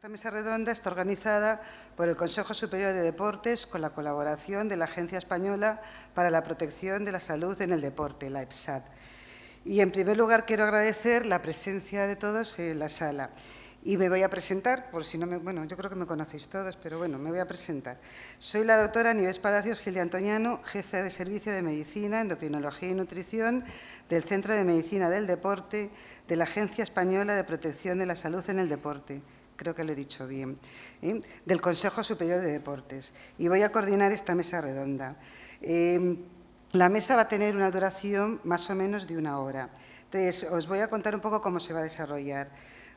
Esta mesa redonda está organizada por el Consejo Superior de Deportes con la colaboración de la Agencia Española para la Protección de la Salud en el Deporte, la EPSAD. Y en primer lugar quiero agradecer la presencia de todos en la sala. Y me voy a presentar, por si no me... Bueno, yo creo que me conocéis todos, pero bueno, me voy a presentar. Soy la doctora Nieves Palacios Gil de Antoniano, jefe de Servicio de Medicina, Endocrinología y Nutrición del Centro de Medicina del Deporte de la Agencia Española de Protección de la Salud en el Deporte. Creo que lo he dicho bien, del Consejo Superior de Deportes. Y voy a coordinar esta mesa redonda. La mesa va a tener una duración más o menos de 1 hora. Entonces, os voy a contar un poco cómo se va a desarrollar.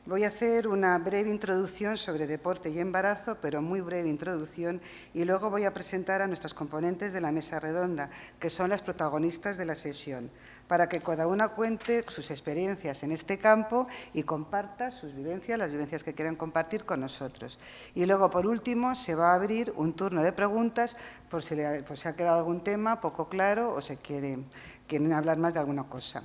Voy a hacer una breve introducción sobre deporte y embarazo, pero muy breve introducción, y luego voy a presentar a nuestros componentes de la mesa redonda, que son las protagonistas de la sesión, para que cada una cuente sus experiencias en este campo y comparta sus vivencias, las vivencias que quieran compartir con nosotros. Y luego, por último, se va a abrir un turno de preguntas por si ha quedado algún tema poco claro o quieren hablar más de alguna cosa.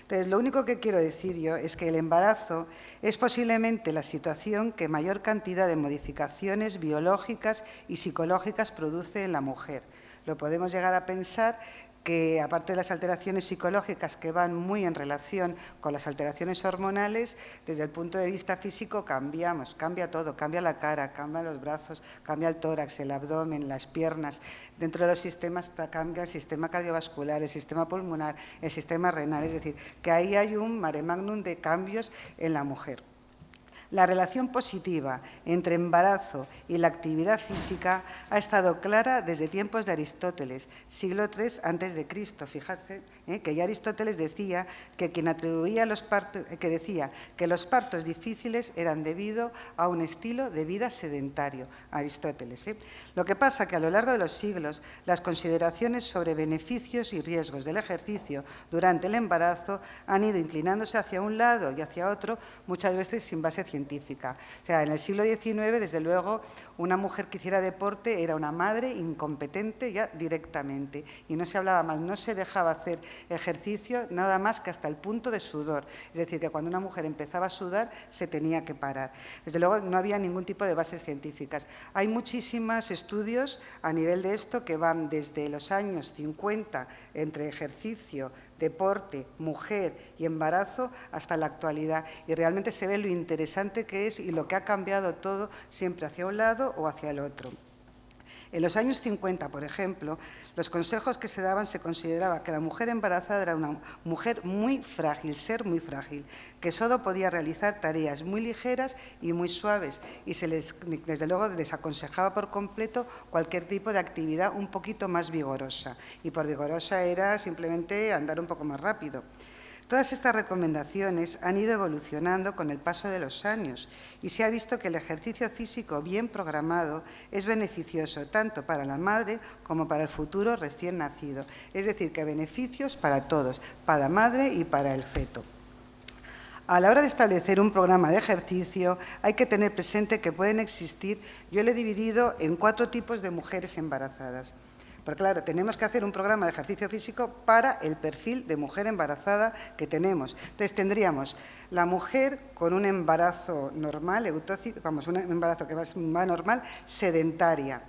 Entonces, lo único que quiero decir yo es que el embarazo es posiblemente la situación que mayor cantidad de modificaciones biológicas y psicológicas produce en la mujer. Lo podemos llegar a pensar que, aparte de las alteraciones psicológicas que van muy en relación con las alteraciones hormonales, desde el punto de vista físico cambiamos, cambia todo, cambia la cara, cambian los brazos, cambia el tórax, el abdomen, las piernas. Dentro de los sistemas cambia el sistema cardiovascular, el sistema pulmonar, el sistema renal, es decir, que ahí hay un mare magnum de cambios en la mujer. La relación positiva entre embarazo y la actividad física ha estado clara desde tiempos de Aristóteles, siglo III a.C. Fijarse que ya Aristóteles decía que quien atribuía los partos, que decía que los partos difíciles eran debido a un estilo de vida sedentario. Aristóteles. Lo que pasa que a lo largo de los siglos las consideraciones sobre beneficios y riesgos del ejercicio durante el embarazo han ido inclinándose hacia un lado y hacia otro, muchas veces sin base científica. O sea, en el siglo XIX, desde luego, una mujer que hiciera deporte era una madre incompetente ya directamente y no se hablaba más, no se dejaba hacer ejercicio nada más que hasta el punto de sudor. Es decir, que cuando una mujer empezaba a sudar se tenía que parar. Desde luego no había ningún tipo de bases científicas. Hay muchísimos estudios a nivel de esto que van desde los años 50 entre ejercicio, deporte, mujer y embarazo hasta la actualidad. Y realmente se ve lo interesante que es y lo que ha cambiado todo siempre hacia un lado o hacia el otro. En los años 50, por ejemplo, los consejos que se daban se consideraba que la mujer embarazada era una mujer muy frágil, ser muy frágil, que solo podía realizar tareas muy ligeras y muy suaves y desde luego les aconsejaba por completo cualquier tipo de actividad un poquito más vigorosa. Y por vigorosa era simplemente andar un poco más rápido. Todas estas recomendaciones han ido evolucionando con el paso de los años y se ha visto que el ejercicio físico bien programado es beneficioso tanto para la madre como para el futuro recién nacido. Es decir, que beneficios para todos, para la madre y para el feto. A la hora de establecer un programa de ejercicio hay que tener presente que pueden existir, yo lo he dividido en 4 tipos de mujeres embarazadas. Porque claro, tenemos que hacer un programa de ejercicio físico para el perfil de mujer embarazada que tenemos. Entonces tendríamos la mujer con un embarazo normal, eutóxico, un embarazo que va normal, sedentaria.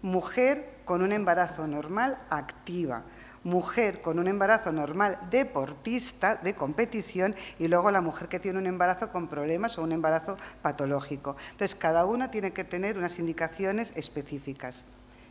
Mujer con un embarazo normal, activa. Mujer con un embarazo normal, deportista, de competición, y luego la mujer que tiene un embarazo con problemas o un embarazo patológico. Entonces, cada una tiene que tener unas indicaciones específicas.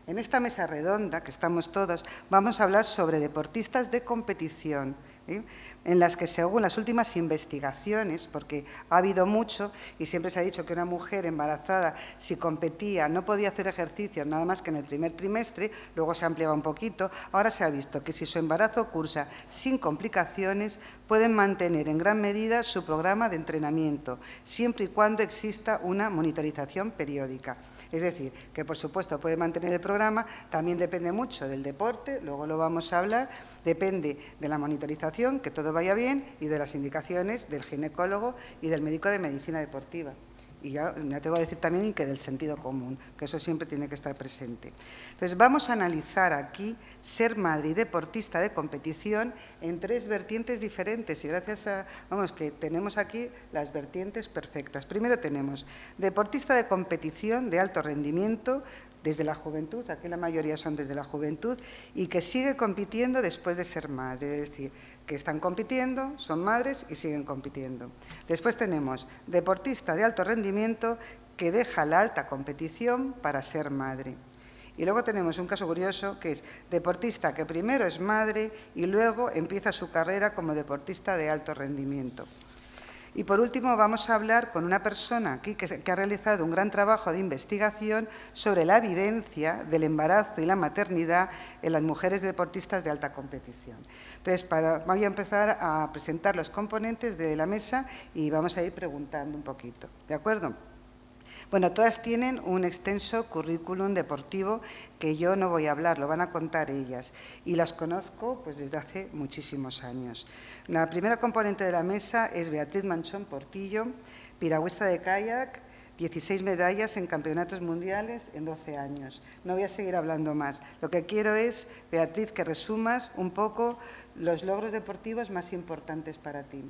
En esta mesa redonda, que estamos todos, vamos a hablar sobre deportistas de competición, en las que según las últimas investigaciones, porque ha habido mucho y siempre se ha dicho que una mujer embarazada, si competía, no podía hacer ejercicio nada más que en el primer trimestre, luego se ampliaba un poquito, ahora se ha visto que si su embarazo cursa sin complicaciones, pueden mantener en gran medida su programa de entrenamiento, siempre y cuando exista una monitorización periódica. Es decir, que por supuesto puede mantener el programa, también depende mucho del deporte, luego lo vamos a hablar, depende de la monitorización, que todo vaya bien, y de las indicaciones del ginecólogo y del médico de medicina deportiva. y ya me atrevo a decir también que del sentido común, que eso siempre tiene que estar presente. Entonces, vamos a analizar aquí ser madre y deportista de competición en 3 vertientes diferentes y gracias a, vamos, que tenemos aquí las vertientes perfectas. Primero tenemos deportista de competición de alto rendimiento desde la juventud, aquí la mayoría son desde la juventud, y que sigue compitiendo después de ser madre, es decir, que están compitiendo, son madres y siguen compitiendo. Después tenemos deportista de alto rendimiento que deja la alta competición para ser madre. Y luego tenemos un caso curioso que es deportista que primero es madre y luego empieza su carrera como deportista de alto rendimiento. Y por último vamos a hablar con una persona aquí que ha realizado un gran trabajo de investigación sobre la vivencia del embarazo y la maternidad en las mujeres deportistas de alta competición. Entonces, voy a empezar a presentar los componentes de la mesa y vamos a ir preguntando un poquito, ¿de acuerdo? Bueno, todas tienen un extenso currículum deportivo que yo no voy a hablar, lo van a contar ellas. Y las conozco pues, desde hace muchísimos años. La primera componente de la mesa es Beatriz Manchón Portillo, piragüista de kayak, 16 medallas en campeonatos mundiales en 12 años. No voy a seguir hablando más. Lo que quiero es, Beatriz, que resumas un poco los logros deportivos más importantes para ti.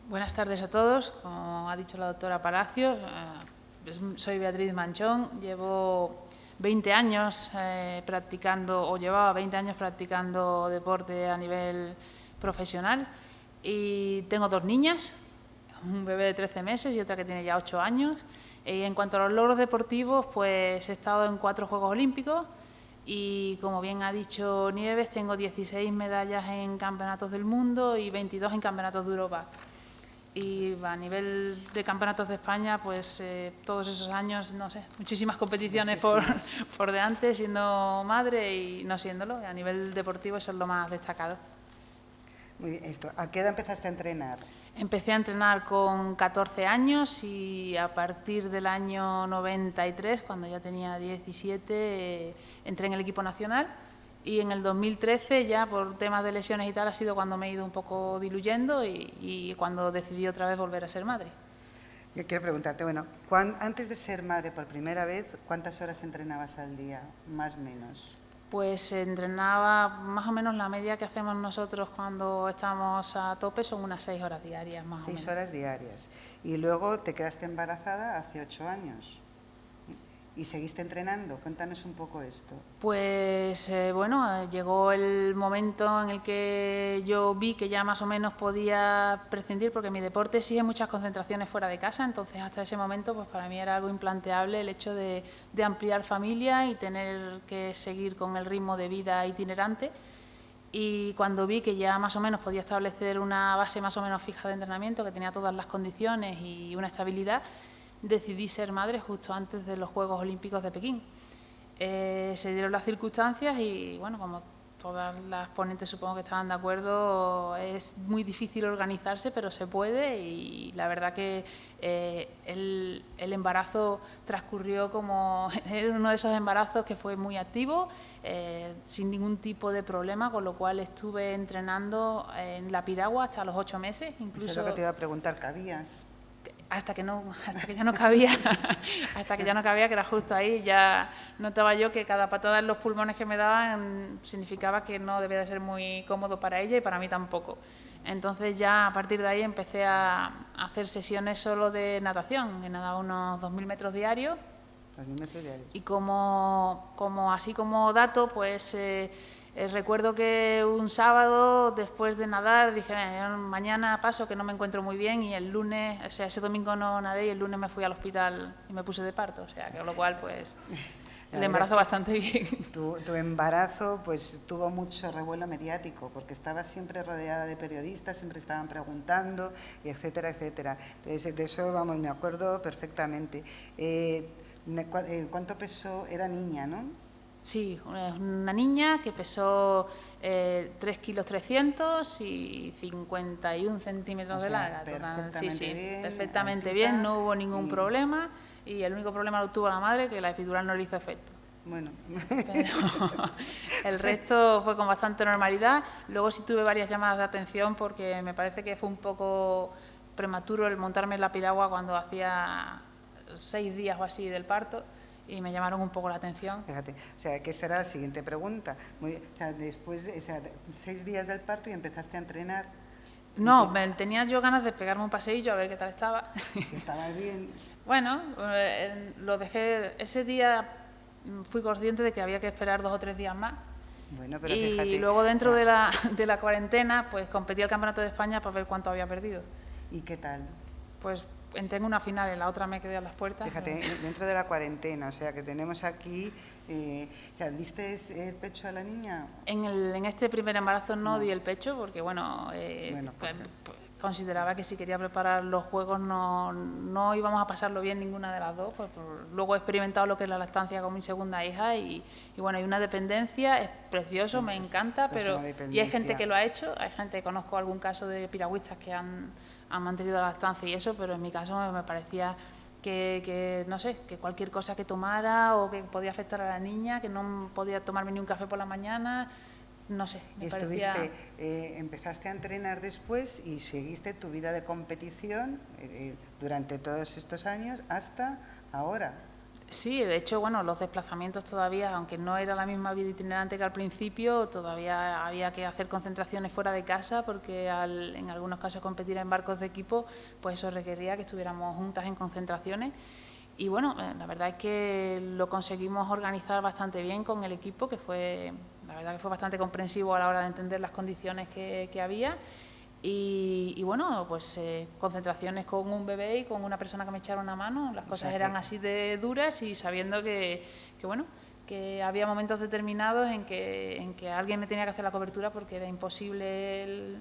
Buenas tardes a todos. Como ha dicho la doctora Palacios, soy Beatriz Manchón. Llevo 20 años practicando, o llevaba 20 años practicando deporte a nivel profesional y tengo 2 niñas, un bebé de 13 meses y otra que tiene ya 8 años. Y en cuanto a los logros deportivos, pues he estado en 4 Juegos Olímpicos y, como bien ha dicho Nieves, tengo 16 medallas en campeonatos del mundo y 22 en campeonatos de Europa. Y a nivel de campeonatos de España, pues todos esos años, no sé, muchísimas competiciones por delante, siendo madre y no siéndolo. A nivel deportivo eso es lo más destacado. Muy bien, ¿a qué edad empezaste a entrenar? Empecé a entrenar con 14 años y a partir del año 93, cuando ya tenía 17, entré en el equipo nacional. Y en el 2013, ya por temas de lesiones y tal, ha sido cuando me he ido un poco diluyendo y cuando decidí otra vez volver a ser madre. Yo quiero preguntarte, bueno, antes de ser madre por primera vez, ¿cuántas horas entrenabas al día, más o menos? Pues entrenaba más o menos la media que hacemos nosotros cuando estamos a tope, son unas 6 horas diarias más o menos. 6 horas diarias. Y luego te quedaste embarazada hace 8 años. ¿Y seguiste entrenando? Cuéntanos un poco esto. Pues bueno, llegó el momento en el que yo vi que ya más o menos podía prescindir, porque mi deporte exige muchas concentraciones fuera de casa, entonces hasta ese momento pues para mí era algo implanteable el hecho de ampliar familia y tener que seguir con el ritmo de vida itinerante. Y cuando vi que ya más o menos podía establecer una base más o menos fija de entrenamiento, que tenía todas las condiciones y una estabilidad, decidí ser madre justo antes de los Juegos Olímpicos de Pekín. Se dieron las circunstancias y, bueno, como todas las ponentes supongo que estaban de acuerdo, es muy difícil organizarse, pero se puede y la verdad que el embarazo transcurrió como uno de esos embarazos que fue muy activo, sin ningún tipo de problema, con lo cual estuve entrenando en la piragua hasta los 8 meses. Incluso, eso es lo que te iba a preguntar, ¿cabías? Hasta que ya no cabía, que era justo ahí, ya notaba yo que cada patada en los pulmones que me daban significaba que no debía de ser muy cómodo para ella y para mí tampoco. Entonces ya a partir de ahí empecé a hacer sesiones solo de natación, he nadado unos 2.000 metros diarios. 2.000 metros diarios. Y así como dato, pues recuerdo que un sábado, después de nadar, dije, mañana paso que no me encuentro muy bien, y el lunes, o sea, ese domingo no nadé y el lunes me fui al hospital y me puse de parto, o sea, que con lo cual, pues, el embarazo bastante bien. Tu embarazo, pues, tuvo mucho revuelo mediático, porque estabas siempre rodeada de periodistas, siempre estaban preguntando, y etcétera, etcétera. Entonces, de eso, vamos, me acuerdo perfectamente. ¿Cuánto pesó? Era niña, ¿no? Sí, una niña que pesó 3 kilos 300 y 51 centímetros de larga. Perfectamente bien, no hubo ningún problema y el único problema lo tuvo la madre, que la epidural no le hizo efecto. Bueno. Pero el resto fue con bastante normalidad. Luego sí tuve varias llamadas de atención porque me parece que fue un poco prematuro el montarme en la piragua cuando hacía 6 días o así del parto y me llamaron un poco la atención. Fíjate, o sea, que será la siguiente pregunta. O sea, después de 6 días del parto y empezaste a entrenar. No, tenía yo ganas de pegarme un paseillo a ver qué tal estaba. Que estaba bien. Bueno, lo dejé, ese día fui consciente de que había que esperar 2 o 3 días más. Bueno, pero y fíjate, luego dentro de la cuarentena, pues competí al Campeonato de España para ver cuánto había perdido. ¿Y qué tal? Pues entré en una final, en la otra me quedé a las puertas. Fíjate, dentro de la cuarentena, o sea, que tenemos aquí... ¿diste el pecho a la niña? En este primer embarazo no di el pecho porque, bueno, consideraba que si quería preparar los juegos no íbamos a pasarlo bien ninguna de las dos. Pues, luego he experimentado lo que es la lactancia con mi segunda hija y bueno, hay una dependencia, es precioso, me encanta, pero y hay gente que lo ha hecho, hay gente, conozco algún caso de piragüistas que han mantenido la lactancia y eso, pero en mi caso me parecía que no sé, que cualquier cosa que tomara o que podía afectar a la niña, que no podía tomarme ni un café por la mañana, no sé, me parecía... Empezaste a entrenar después y seguiste tu vida de competición durante todos estos años hasta ahora. Sí, de hecho, bueno, los desplazamientos todavía, aunque no era la misma vida itinerante que al principio, todavía había que hacer concentraciones fuera de casa porque en algunos casos competir en barcos de equipo, pues eso requería que estuviéramos juntas en concentraciones. Y bueno, la verdad es que lo conseguimos organizar bastante bien con el equipo, la verdad que fue bastante comprensivo a la hora de entender las condiciones que había. Y bueno, pues concentraciones con un bebé y con una persona que me echara una mano, las cosas eran así de duras y sabiendo que bueno, que había momentos determinados en que alguien me tenía que hacer la cobertura porque era imposible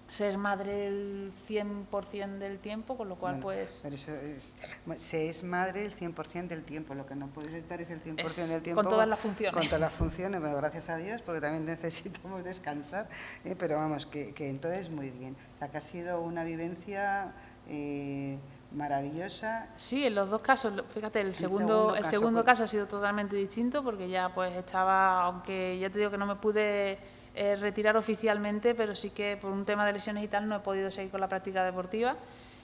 ser madre el 100% del tiempo, con lo cual pues... Pero se es madre el 100% del tiempo, lo que no puedes estar es el 100% del tiempo... Con todas las funciones. Con todas las funciones, bueno, gracias a Dios, porque también necesitamos descansar, pero vamos, que entonces muy bien. O sea, que ha sido una vivencia maravillosa. Sí, en los dos casos, fíjate, el segundo caso ha sido totalmente distinto porque ya pues estaba, aunque ya te digo que no me pude... retirar oficialmente, pero sí que por un tema de lesiones y tal no he podido seguir con la práctica deportiva.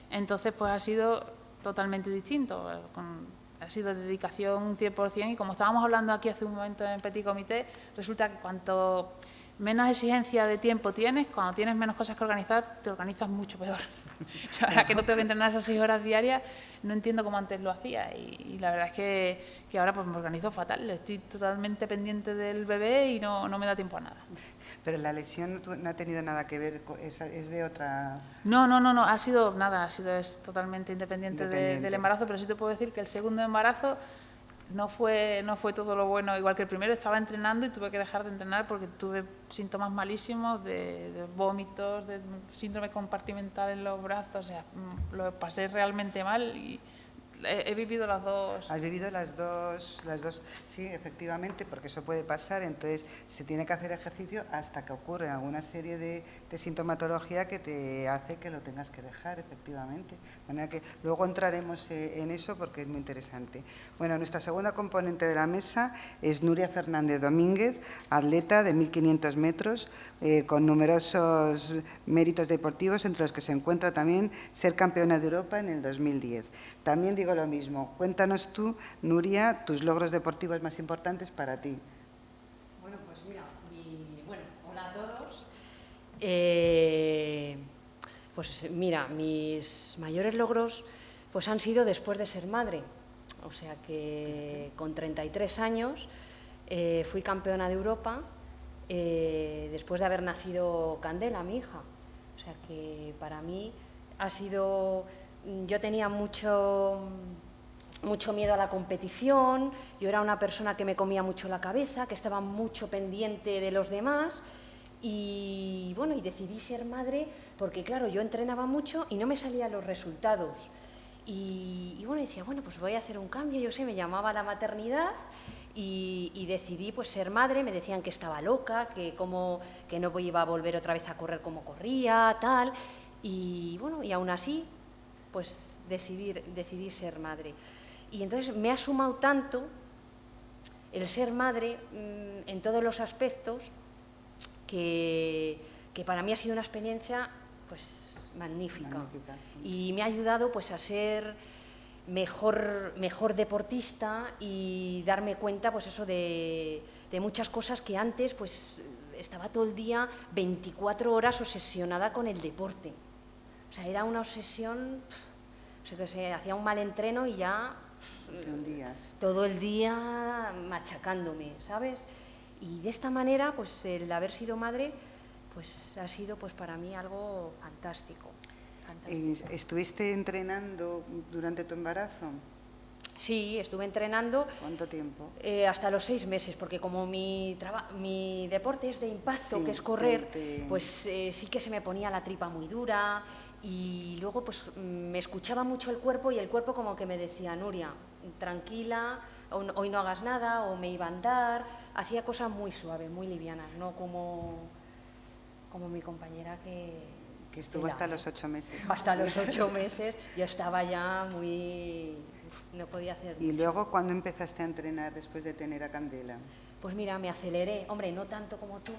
Entonces, pues ha sido totalmente distinto. Ha sido dedicación 100% y como estábamos hablando aquí hace un momento en Petit Comité, resulta que cuanto menos exigencia de tiempo tienes, cuando tienes menos cosas que organizar, te organizas mucho peor. Ahora que no tengo que entrenar esas 6 horas diarias, no entiendo cómo antes lo hacía y la verdad es que ahora pues me organizo fatal. Estoy totalmente pendiente del bebé y no me da tiempo a nada. Pero la lesión no ha tenido nada que ver, es de otra... No, ha sido nada, es totalmente independiente del embarazo, pero sí te puedo decir que el segundo embarazo no fue todo lo bueno, igual que el primero, estaba entrenando y tuve que dejar de entrenar porque tuve síntomas malísimos de vómitos, de síndrome compartimental en los brazos, o sea, lo pasé realmente mal y he vivido las dos. Has vivido las dos, sí, efectivamente, porque eso puede pasar, entonces se tiene que hacer ejercicio hasta que ocurre alguna serie de sintomatología que te hace que lo tengas que dejar, efectivamente. De manera que luego entraremos en eso porque es muy interesante. Bueno, nuestra segunda componente de la mesa es Nuria Fernández Domínguez, atleta de 1500 metros, con numerosos méritos deportivos, entre los que se encuentra también ser campeona de Europa en el 2010. También digo lo mismo, cuéntanos tú, Nuria, tus logros deportivos más importantes para ti. Bueno, pues mira, hola a todos. Pues mira, mis mayores logros pues han sido después de ser madre. O sea que con 33 años fui campeona de Europa después de haber nacido Candela, mi hija. O sea que para mí ha sido... Yo tenía mucho miedo a la competición, yo era una persona que me comía mucho la cabeza, que estaba mucho pendiente de los demás y bueno, y decidí ser madre porque claro, yo entrenaba mucho y no me salían los resultados y bueno, decía, bueno, pues voy a hacer un cambio, yo sé, me llamaba a la maternidad y decidí pues ser madre, me decían que estaba loca, que no iba a volver otra vez a correr como corría, tal, y bueno, y aún así pues decidí ser madre. Y entonces me ha sumado tanto el ser madre en todos los aspectos que para mí ha sido una experiencia pues magnífica. Magnífica. Y me ha ayudado pues a ser mejor deportista y darme cuenta pues eso de muchas cosas que antes pues estaba todo el día 24 horas obsesionada con el deporte. O sea, era una obsesión, o sea, que se hacía un mal entreno y ya todo el día machacándome, ¿sabes? Y de esta manera, pues el haber sido madre, pues ha sido pues para mí algo fantástico. ¿Estuviste entrenando durante tu embarazo? Sí, estuve entrenando. ¿Cuánto tiempo? Hasta los 6 meses, porque como mi deporte es de impacto, Sí, que es correr, pues sí que se me ponía la tripa muy dura y luego pues me escuchaba mucho el cuerpo y el cuerpo como que me decía, Nuria, tranquila, hoy no hagas nada, o me iba a andar, hacía cosas muy suaves, muy livianas, no como mi compañera que estuvo hasta los 8 meses. Hasta los 8 meses yo estaba ya muy... no podía hacer mucho. ¿Y luego cuándo empezaste a entrenar después de tener a Candela? Pues mira, me aceleré, hombre, no tanto como tú,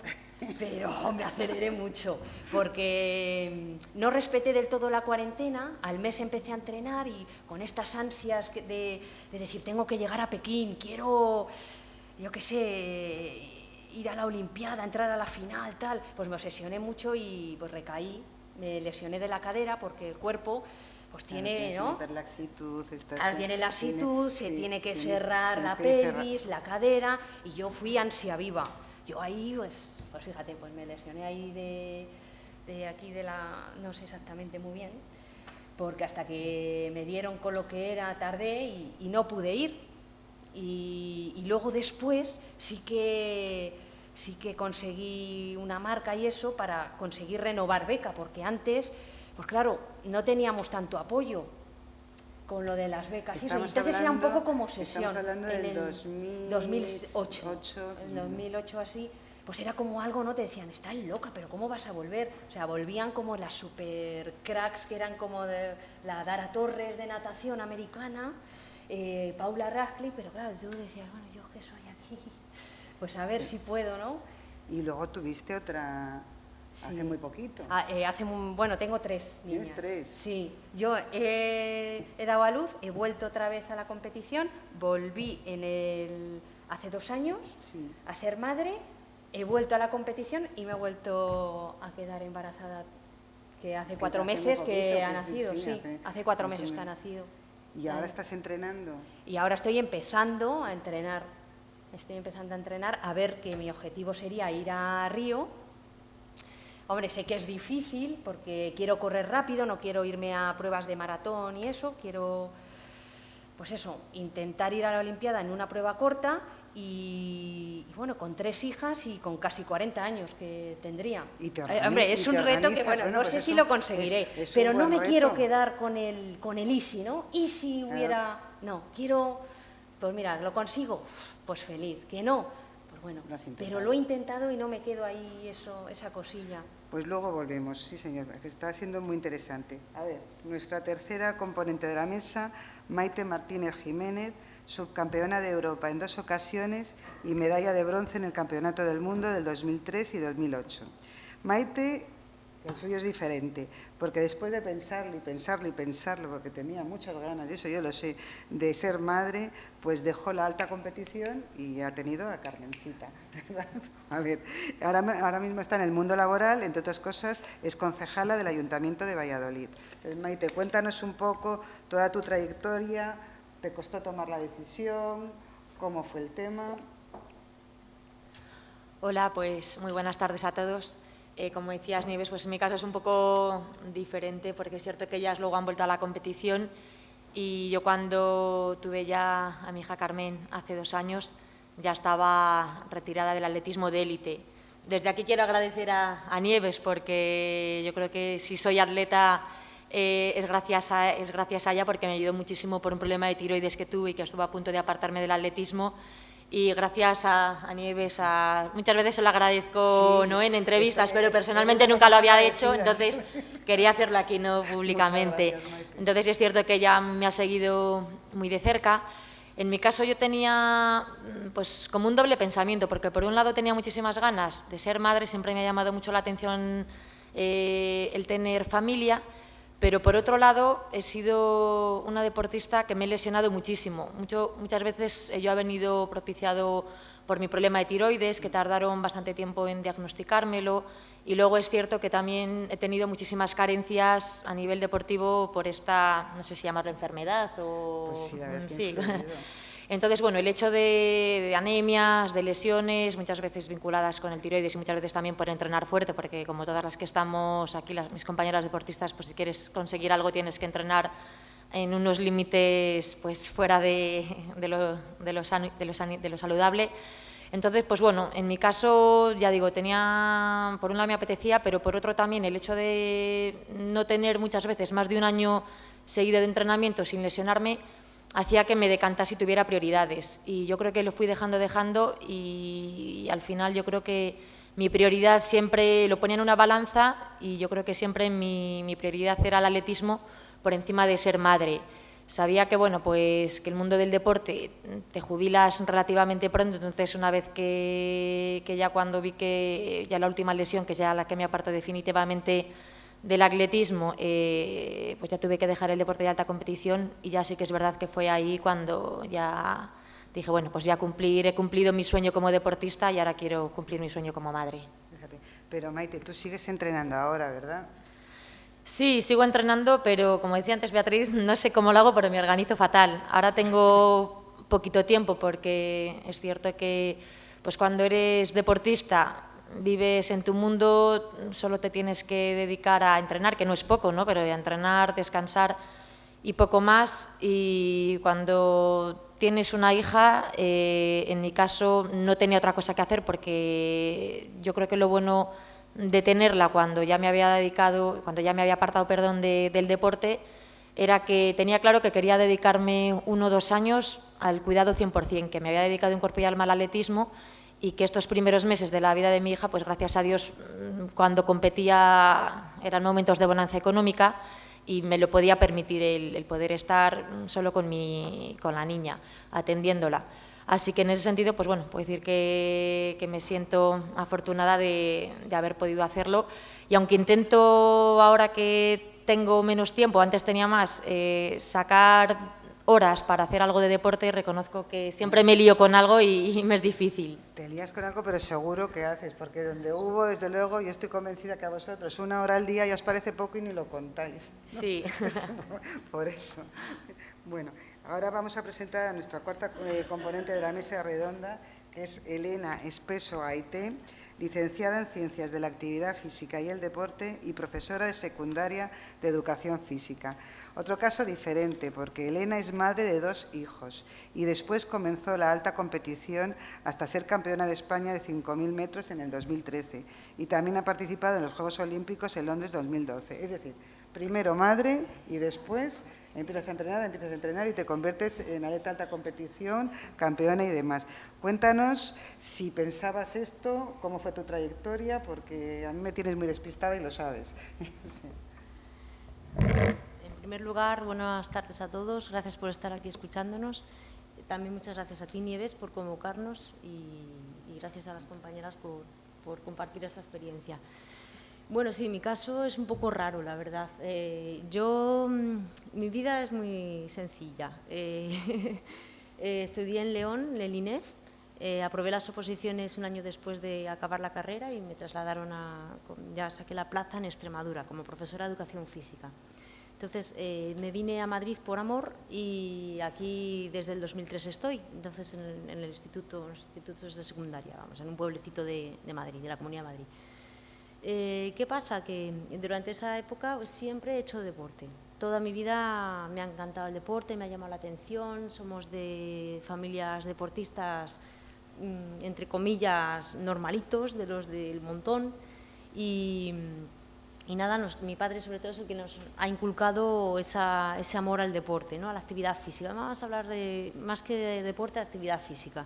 pero me aceleré mucho, porque no respeté del todo la cuarentena, al mes empecé a entrenar y con estas ansias de decir, tengo que llegar a Pekín, quiero, yo qué sé, ir a la Olimpiada, entrar a la final, tal, pues me obsesioné mucho y pues recaí, me lesioné de la cadera porque el cuerpo pues tiene, ¿no? Ahora tiene laxitud, se tiene que cerrar la pelvis, la cadera, y yo fui ansia viva. Yo ahí, pues fíjate, pues me lesioné ahí de aquí de la, no sé exactamente muy bien, porque hasta que me dieron con lo que era tardé y no pude ir. Y luego después sí que conseguí una marca y eso para conseguir renovar beca, porque antes, pues claro, no teníamos tanto apoyo con lo de las becas. Entonces era un poco como obsesión. Estamos hablando del 2008. En 2008 así, pues era como algo, ¿no? Te decían, estás loca, pero ¿cómo vas a volver? O sea, volvían como las super cracks que eran como de la Dara Torres de natación americana, Paula Radcliffe, pero claro, tú decías, bueno, yo que soy aquí, pues a ver si puedo, ¿no? Y luego tuviste otra hace muy poquito. Bueno, tengo 3 niñas. ¿Tienes 3? Sí, yo he dado a luz, he vuelto otra vez a la competición, volví hace 2 años a ser madre, he vuelto a la competición y me he vuelto a quedar embarazada, que hace 4 meses que ha nacido, sí, hace 4 meses que ha nacido. ¿Y ahora estás entrenando? Y ahora estoy empezando a entrenar. A ver que mi objetivo sería ir a Río. Hombre, sé que es difícil porque quiero correr rápido, no quiero irme a pruebas de maratón y eso, quiero, pues eso, intentar ir a la Olimpiada en una prueba corta y bueno, con 3 hijas y con casi 40 años que tendría. Hombre, es un reto que, bueno, no sé si lo conseguiré, pero no me quiero quedar con el easy, ¿no? Y si hubiera... No, quiero... Pues mira, ¿lo consigo? Pues feliz. ¿Que no? Pues bueno, pero lo he intentado y no me quedo ahí esa cosilla. Pues luego volvemos, sí señor, que está siendo muy interesante. A ver, nuestra tercera componente de la mesa, Maite Martínez Jiménez, subcampeona de Europa en 2 ocasiones y medalla de bronce en el Campeonato del Mundo del 2003 y 2008. Maite, el suyo es diferente, porque después de pensarlo y pensarlo y pensarlo, porque tenía muchas ganas, y eso yo lo sé, de ser madre, pues dejó la alta competición y ha tenido a Carmencita, ¿verdad? A ver, ahora mismo está en el mundo laboral, entre otras cosas, es concejala del Ayuntamiento de Valladolid. Entonces, Maite, cuéntanos un poco toda tu trayectoria, ¿te costó tomar la decisión? ¿Cómo fue el tema? Hola, pues muy buenas tardes a todos. Como decías, Nieves, pues en mi caso es un poco diferente porque es cierto que ellas luego han vuelto a la competición y yo cuando tuve ya a mi hija Carmen hace 2 años ya estaba retirada del atletismo de élite. Desde aquí quiero agradecer a Nieves porque yo creo que si soy atleta es gracias a ella porque me ayudó muchísimo por un problema de tiroides que tuve y que estuve a punto de apartarme del atletismo. Y gracias a Nieves, muchas veces se lo agradezco, sí, ¿no?, en entrevistas, pero personalmente nunca lo había hecho, entonces quería hacerlo aquí, no públicamente. Gracias, entonces es cierto que ella me ha seguido muy de cerca. En mi caso yo tenía pues como un doble pensamiento, porque por un lado tenía muchísimas ganas de ser madre, siempre me ha llamado mucho la atención el tener familia, pero por otro lado he sido una deportista que me he lesionado muchísimo. Muchas veces ello ha venido propiciado por mi problema de tiroides, que tardaron bastante tiempo en diagnosticármelo, y luego es cierto que también he tenido muchísimas carencias a nivel deportivo por esta, no sé si llamarlo enfermedad o... Pues sí, la verdad es que sí. influido. Entonces, bueno, el hecho de anemias, de lesiones, muchas veces vinculadas con el tiroides y muchas veces también por entrenar fuerte, porque como todas las que estamos aquí, mis compañeras deportistas, pues si quieres conseguir algo tienes que entrenar en unos límites pues fuera de lo saludable. Entonces, pues bueno, en mi caso, ya digo, tenía, por un lado me apetecía, pero por otro también el hecho de no tener muchas veces más de un año seguido de entrenamiento sin lesionarme, hacía que me decantase y tuviera prioridades. Y yo creo que lo fui dejando y al final yo creo que mi prioridad siempre lo ponía en una balanza y yo creo que siempre mi prioridad era el atletismo por encima de ser madre. Sabía que, bueno, pues, que el mundo del deporte te jubilas relativamente pronto, entonces una vez que ya cuando vi que ya la última lesión, que es ya la que me apartó definitivamente del atletismo, pues ya tuve que dejar el deporte de alta competición y ya sí que es verdad que fue ahí cuando ya dije, bueno, pues he cumplido mi sueño como deportista y ahora quiero cumplir mi sueño como madre. Fíjate. Pero Maite, tú sigues entrenando ahora, ¿verdad? Sí, sigo entrenando, pero como decía antes Beatriz, no sé cómo lo hago, pero me organizo fatal. Ahora tengo poquito tiempo porque es cierto que pues cuando eres deportista vives en tu mundo, solo te tienes que dedicar a entrenar, que no es poco, ¿no? Pero a entrenar, descansar y poco más. Y cuando tienes una hija, en mi caso no tenía otra cosa que hacer porque yo creo que lo bueno de tenerla cuando ya me había apartado, del deporte, era que tenía claro que quería dedicarme 1 o 2 años al cuidado 100%, que me había dedicado en cuerpo y alma al atletismo y que estos primeros meses de la vida de mi hija, pues gracias a Dios, cuando competía eran momentos de bonanza económica y me lo podía permitir el poder estar solo con la niña, atendiéndola. Así que en ese sentido, pues bueno, puedo decir que me siento afortunada de haber podido hacerlo. Y aunque intento, ahora que tengo menos tiempo, antes tenía más, sacar horas para hacer algo de deporte, reconozco que siempre me lío con algo y me es difícil. Te lías con algo, pero seguro que haces, porque donde hubo, desde luego, yo estoy convencida que a vosotros 1 hora al día ya os parece poco y ni lo contáis, ¿no? Sí. Por eso. Bueno, ahora vamos a presentar a nuestra cuarta componente de la mesa redonda, que es Elena Espeso Aité, licenciada en Ciencias de la Actividad Física y el Deporte y profesora de secundaria de Educación Física. Otro caso diferente, porque Elena es madre de 2 hijos y después comenzó la alta competición hasta ser campeona de España de 5.000 metros en el 2013 y también ha participado en los Juegos Olímpicos en Londres 2012. Es decir, primero madre y después empiezas a entrenar y te conviertes en atleta de alta competición, campeona y demás. Cuéntanos si pensabas esto, cómo fue tu trayectoria, porque a mí me tienes muy despistada y lo sabes. Sí. En primer lugar, buenas tardes a todos. Gracias por estar aquí escuchándonos. También muchas gracias a ti, Nieves, por convocarnos y gracias a las compañeras por compartir esta experiencia. Bueno, sí, mi caso es un poco raro, la verdad. Mi vida es muy sencilla. Estudié en León, en el INEF, aprobé las oposiciones un año después de acabar la carrera y me trasladaron ya saqué la plaza en Extremadura como profesora de Educación Física. Entonces me vine a Madrid por amor y aquí desde el 2003 estoy, entonces en el instituto, en los institutos de secundaria, vamos, en un pueblecito de Madrid, de la Comunidad de Madrid. ¿Qué pasa? Que durante esa época siempre he hecho deporte. Toda mi vida me ha encantado el deporte, me ha llamado la atención, somos de familias deportistas, entre comillas, normalitos, de los del montón, y nada, mi padre sobre todo es el que nos ha inculcado ese amor al deporte, ¿no? A la actividad física. Vamos a hablar más que de deporte, de actividad física.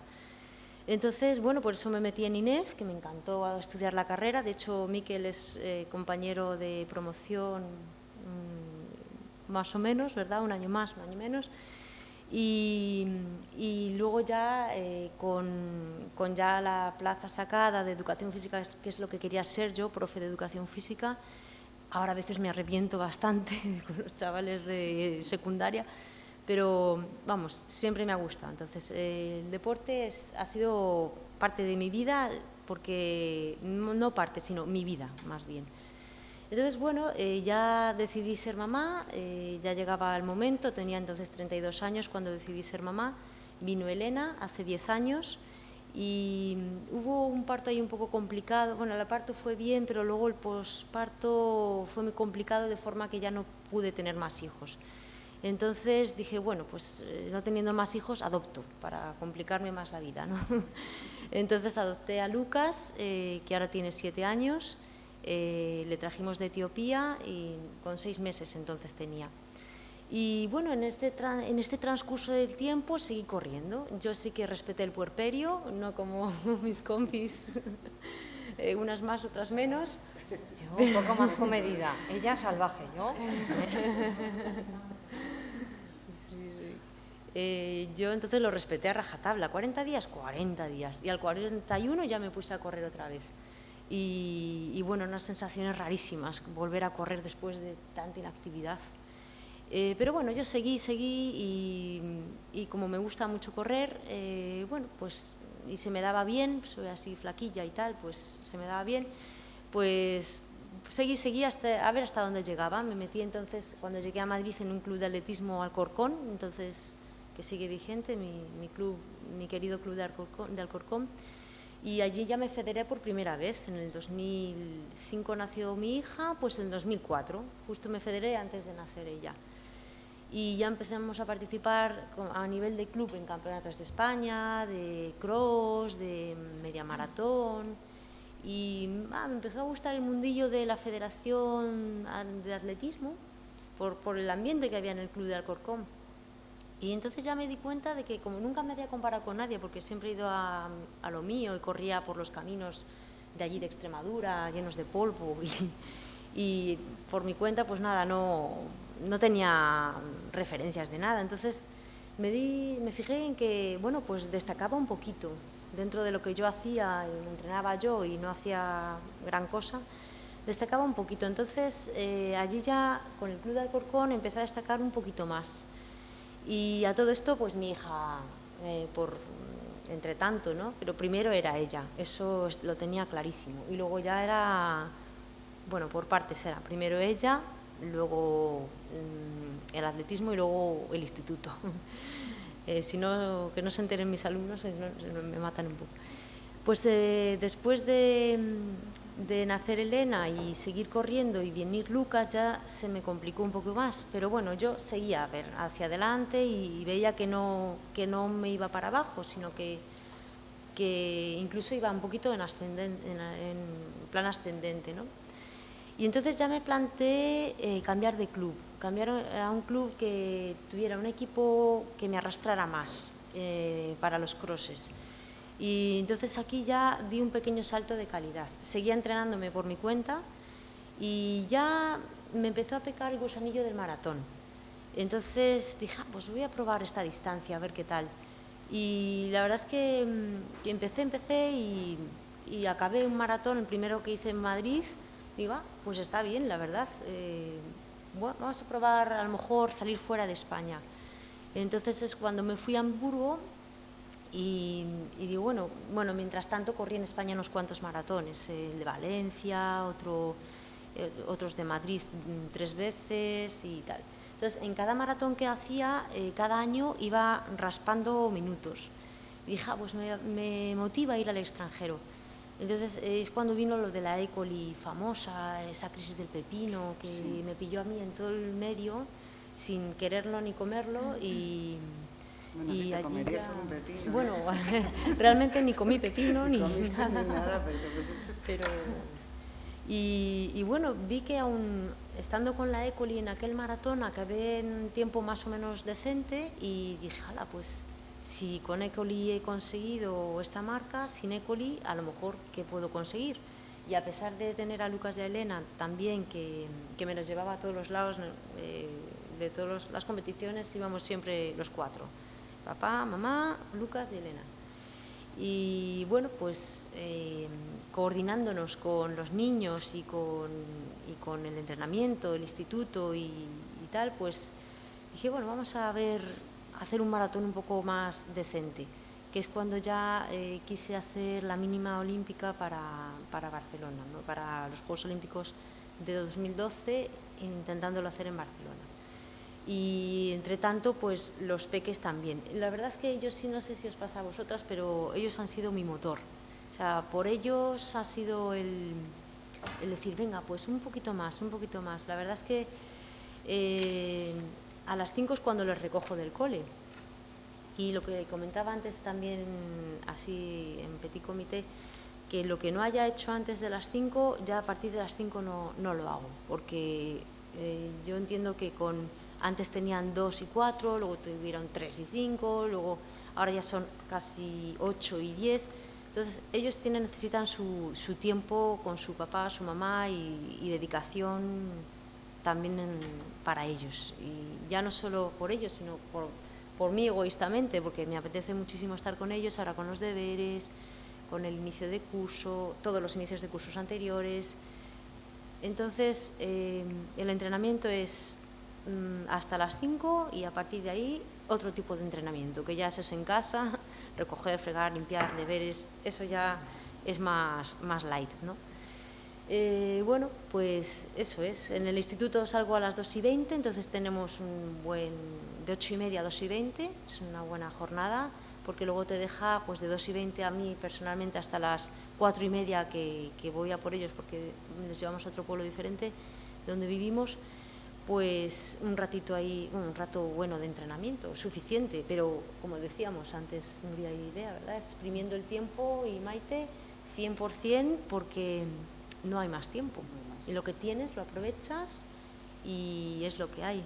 Entonces, bueno, por eso me metí en INEF, que me encantó estudiar la carrera. De hecho, Miquel es compañero de promoción más o menos, ¿verdad? Un año más, un año menos. Y luego ya con ya la plaza sacada de educación física, que es lo que quería ser yo, profe de educación física, ahora a veces me arrepiento bastante con los chavales de secundaria, pero vamos, siempre me ha gustado. Entonces, el deporte ha sido parte de mi vida, porque no parte, sino mi vida, más bien. Entonces, bueno, ya decidí ser mamá, ya llegaba el momento, tenía entonces 32 años cuando decidí ser mamá, vino Elena hace 10 años y hubo un parto ahí un poco complicado. Bueno, el parto fue bien, pero luego el posparto fue muy complicado, de forma que ya no pude tener más hijos. Entonces dije, bueno, pues no teniendo más hijos, adopto, para complicarme más la vida, ¿no? Entonces adopté a Lucas, que ahora tiene 7 años, le trajimos de Etiopía y con 6 meses entonces tenía. Y bueno, en este transcurso del tiempo seguí corriendo. Yo sí que respeté el puerperio, no como mis compis, unas más, otras menos. Yo un poco más comedida, ella salvaje, yo. Yo entonces lo respeté a rajatabla. 40 días, 40 días. Y al 41 ya me puse a correr otra vez. Y bueno, unas sensaciones rarísimas, volver a correr después de tanta inactividad. Pero bueno, yo seguí y como me gusta mucho correr, bueno, pues y se me daba bien, soy así flaquilla y tal, pues se me daba bien, pues seguí hasta, a ver hasta dónde llegaba. Me metí entonces, cuando llegué a Madrid, en un club de atletismo Alcorcón, entonces, que sigue vigente, mi querido club de Alcorcón. Y allí ya me federé por primera vez. En el 2005 nació mi hija, pues en el 2004, justo me federé antes de nacer ella. Y ya empezamos a participar a nivel de club en campeonatos de España, de cross, de media maratón. Y me empezó a gustar el mundillo de la federación de atletismo por el ambiente que había en el club de Alcorcón. Y entonces ya me di cuenta de que, como nunca me había comparado con nadie, porque siempre he ido a lo mío y corría por los caminos de allí de Extremadura, llenos de polvo, y por mi cuenta, pues nada, no tenía referencias de nada. Entonces me fijé en que, bueno, pues destacaba un poquito dentro de lo que yo hacía, y me entrenaba yo y no hacía gran cosa, destacaba un poquito. Entonces allí ya con el club de Alcorcón empecé a destacar un poquito más. Y a todo esto, pues mi hija, entre tanto, ¿no? Pero primero era ella, eso lo tenía clarísimo. Y luego ya era, bueno, por partes era, primero ella, luego el atletismo y luego el instituto. Si no, que no se enteren mis alumnos, me matan un poco. Pues después de nacer Elena y seguir corriendo y venir Lucas, ya se me complicó un poco más, pero bueno, yo seguía hacia adelante y veía que no me iba para abajo, sino que incluso iba un poquito en plan ascendente, ¿no? Y entonces ya me planteé cambiar de club, cambiar a un club que tuviera un equipo que me arrastrara más para los crosses. Y entonces aquí ya di un pequeño salto de calidad. Seguía entrenándome por mi cuenta y ya me empezó a picar el gusanillo del maratón. Entonces dije, pues voy a probar esta distancia, a ver qué tal. Y la verdad es que empecé y acabé un maratón, el primero que hice en Madrid. Digo, pues está bien, la verdad. Bueno, vamos a probar a lo mejor salir fuera de España. Entonces es cuando me fui a Hamburgo. Y digo, bueno, mientras tanto corrí en España unos cuantos maratones, el de Valencia, otros de Madrid 3 veces y tal. Entonces, en cada maratón que hacía, cada año iba raspando minutos. Y dije, pues me motiva ir al extranjero. Entonces, es cuando vino lo de la E. coli famosa, esa crisis del pepino, que sí, me pilló a mí en todo el medio, sin quererlo ni comerlo, y bueno, si te comerías algún pepino. Bueno, realmente ni comí pepino ni nada, pero y bueno, vi que aún estando con la E. coli en aquel maratón acabé en un tiempo más o menos decente y dije, pues si con E. coli he conseguido esta marca, sin E. coli a lo mejor ¿qué puedo conseguir? Y a pesar de tener a Lucas y a Elena también, que me los llevaba a todos los lados, de todas las competiciones íbamos siempre los 4, papá, mamá, Lucas y Elena. Y bueno, pues coordinándonos con los niños y con el entrenamiento, el instituto y tal, pues dije, bueno, vamos a hacer un maratón un poco más decente, que es cuando ya quise hacer la mínima olímpica para Barcelona, ¿no? Para los Juegos Olímpicos de 2012, intentándolo hacer en Barcelona. Y entre tanto, pues los peques también. La verdad es que ellos, sí, no sé si os pasa a vosotras, pero ellos han sido mi motor. O sea, por ellos ha sido el decir, venga, pues un poquito más, un poquito más. La verdad es que a las 5 es cuando los recojo del cole. Y lo que comentaba antes también, así en petit comité, que lo que no haya hecho antes de las 5, ya a partir de las 5 no lo hago, porque yo entiendo que antes tenían 2 y 4, luego tuvieron 3 y 5, luego ahora ya son casi 8 y 10. Entonces ellos necesitan su tiempo con su papá, su mamá y dedicación también para ellos. Y ya no solo por ellos, sino por mí egoístamente, porque me apetece muchísimo estar con ellos, ahora con los deberes, con el inicio de curso, todos los inicios de cursos anteriores. Entonces, el entrenamiento es hasta las 5 y a partir de ahí otro tipo de entrenamiento, que ya eso es en casa, recoger, fregar, limpiar, deberes, eso ya es más light, ¿no? Bueno, pues eso es. En el instituto salgo a las 2:20, entonces tenemos de 8:30 a 2:20, es una buena jornada, porque luego te deja pues de 2:20 a mí personalmente hasta las 4:30 que voy a por ellos, porque les llevamos a otro pueblo diferente de donde vivimos, pues un ratito ahí, un rato bueno de entrenamiento, suficiente, pero como decíamos antes, Nuria y Bea, ¿verdad? Exprimiendo el tiempo y Maite, 100%, porque no hay más tiempo. Y lo que tienes lo aprovechas y es lo que hay.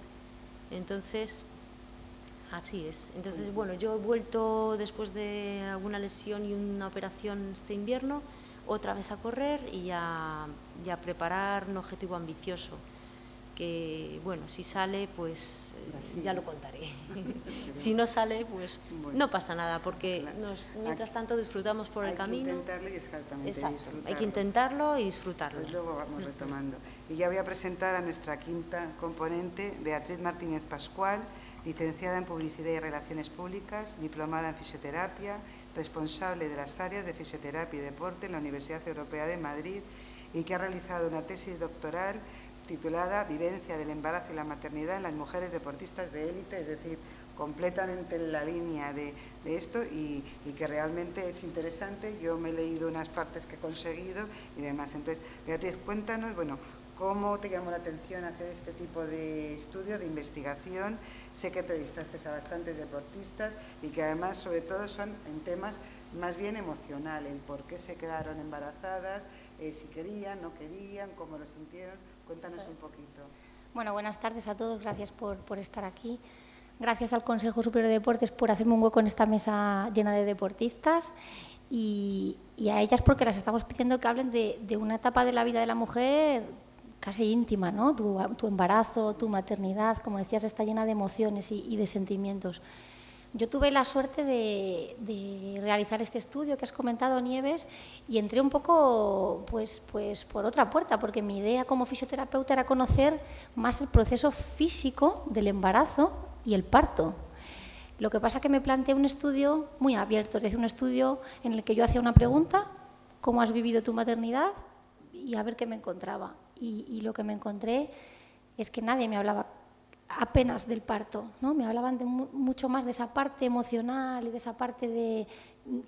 Entonces, así es. Entonces, bueno, yo he vuelto después de alguna lesión y una operación este invierno, otra vez a correr y a preparar un objetivo ambicioso. Que, bueno, si sale, pues ya lo contaré. Si no sale, pues bueno, no pasa nada, porque mientras tanto disfrutamos por el camino. Hay que intentarlo y exactamente disfrutarlo. Hay que intentarlo y disfrutarlo. Pues luego vamos retomando. Y ya voy a presentar a nuestra quinta componente, Beatriz Martínez Pascual, licenciada en Publicidad y Relaciones Públicas, diplomada en Fisioterapia, responsable de las áreas de Fisioterapia y Deporte en la Universidad Europea de Madrid y que ha realizado una tesis doctoral titulada Vivencia del embarazo y la maternidad en las mujeres deportistas de élite, es decir, completamente en la línea de esto y que realmente es interesante. Yo me he leído unas partes que he conseguido y demás. Entonces, Beatriz, cuéntanos, bueno, ¿cómo te llamó la atención hacer este tipo de estudio, de investigación? Sé que entrevistaste a bastantes deportistas y que además, sobre todo, son en temas más bien emocionales, por qué se quedaron embarazadas, si querían, no querían, cómo lo sintieron. Cuéntanos un poquito. Bueno, buenas tardes a todos, gracias por estar aquí. Gracias al Consejo Superior de Deportes por hacerme un hueco en esta mesa llena de deportistas y a ellas porque las estamos pidiendo que hablen de una etapa de la vida de la mujer casi íntima, ¿no? Tu embarazo, tu maternidad, como decías, está llena de emociones y de sentimientos. Yo tuve la suerte de realizar este estudio que has comentado, Nieves, y entré un poco pues por otra puerta, porque mi idea como fisioterapeuta era conocer más el proceso físico del embarazo y el parto. Lo que pasa es que me planteé un estudio muy abierto, es decir, un estudio en el que yo hacía una pregunta, ¿cómo has vivido tu maternidad? Y a ver qué me encontraba. Y lo que me encontré es que nadie me hablaba apenas del parto, ¿no? Me hablaban mucho más de esa parte emocional y de esa parte de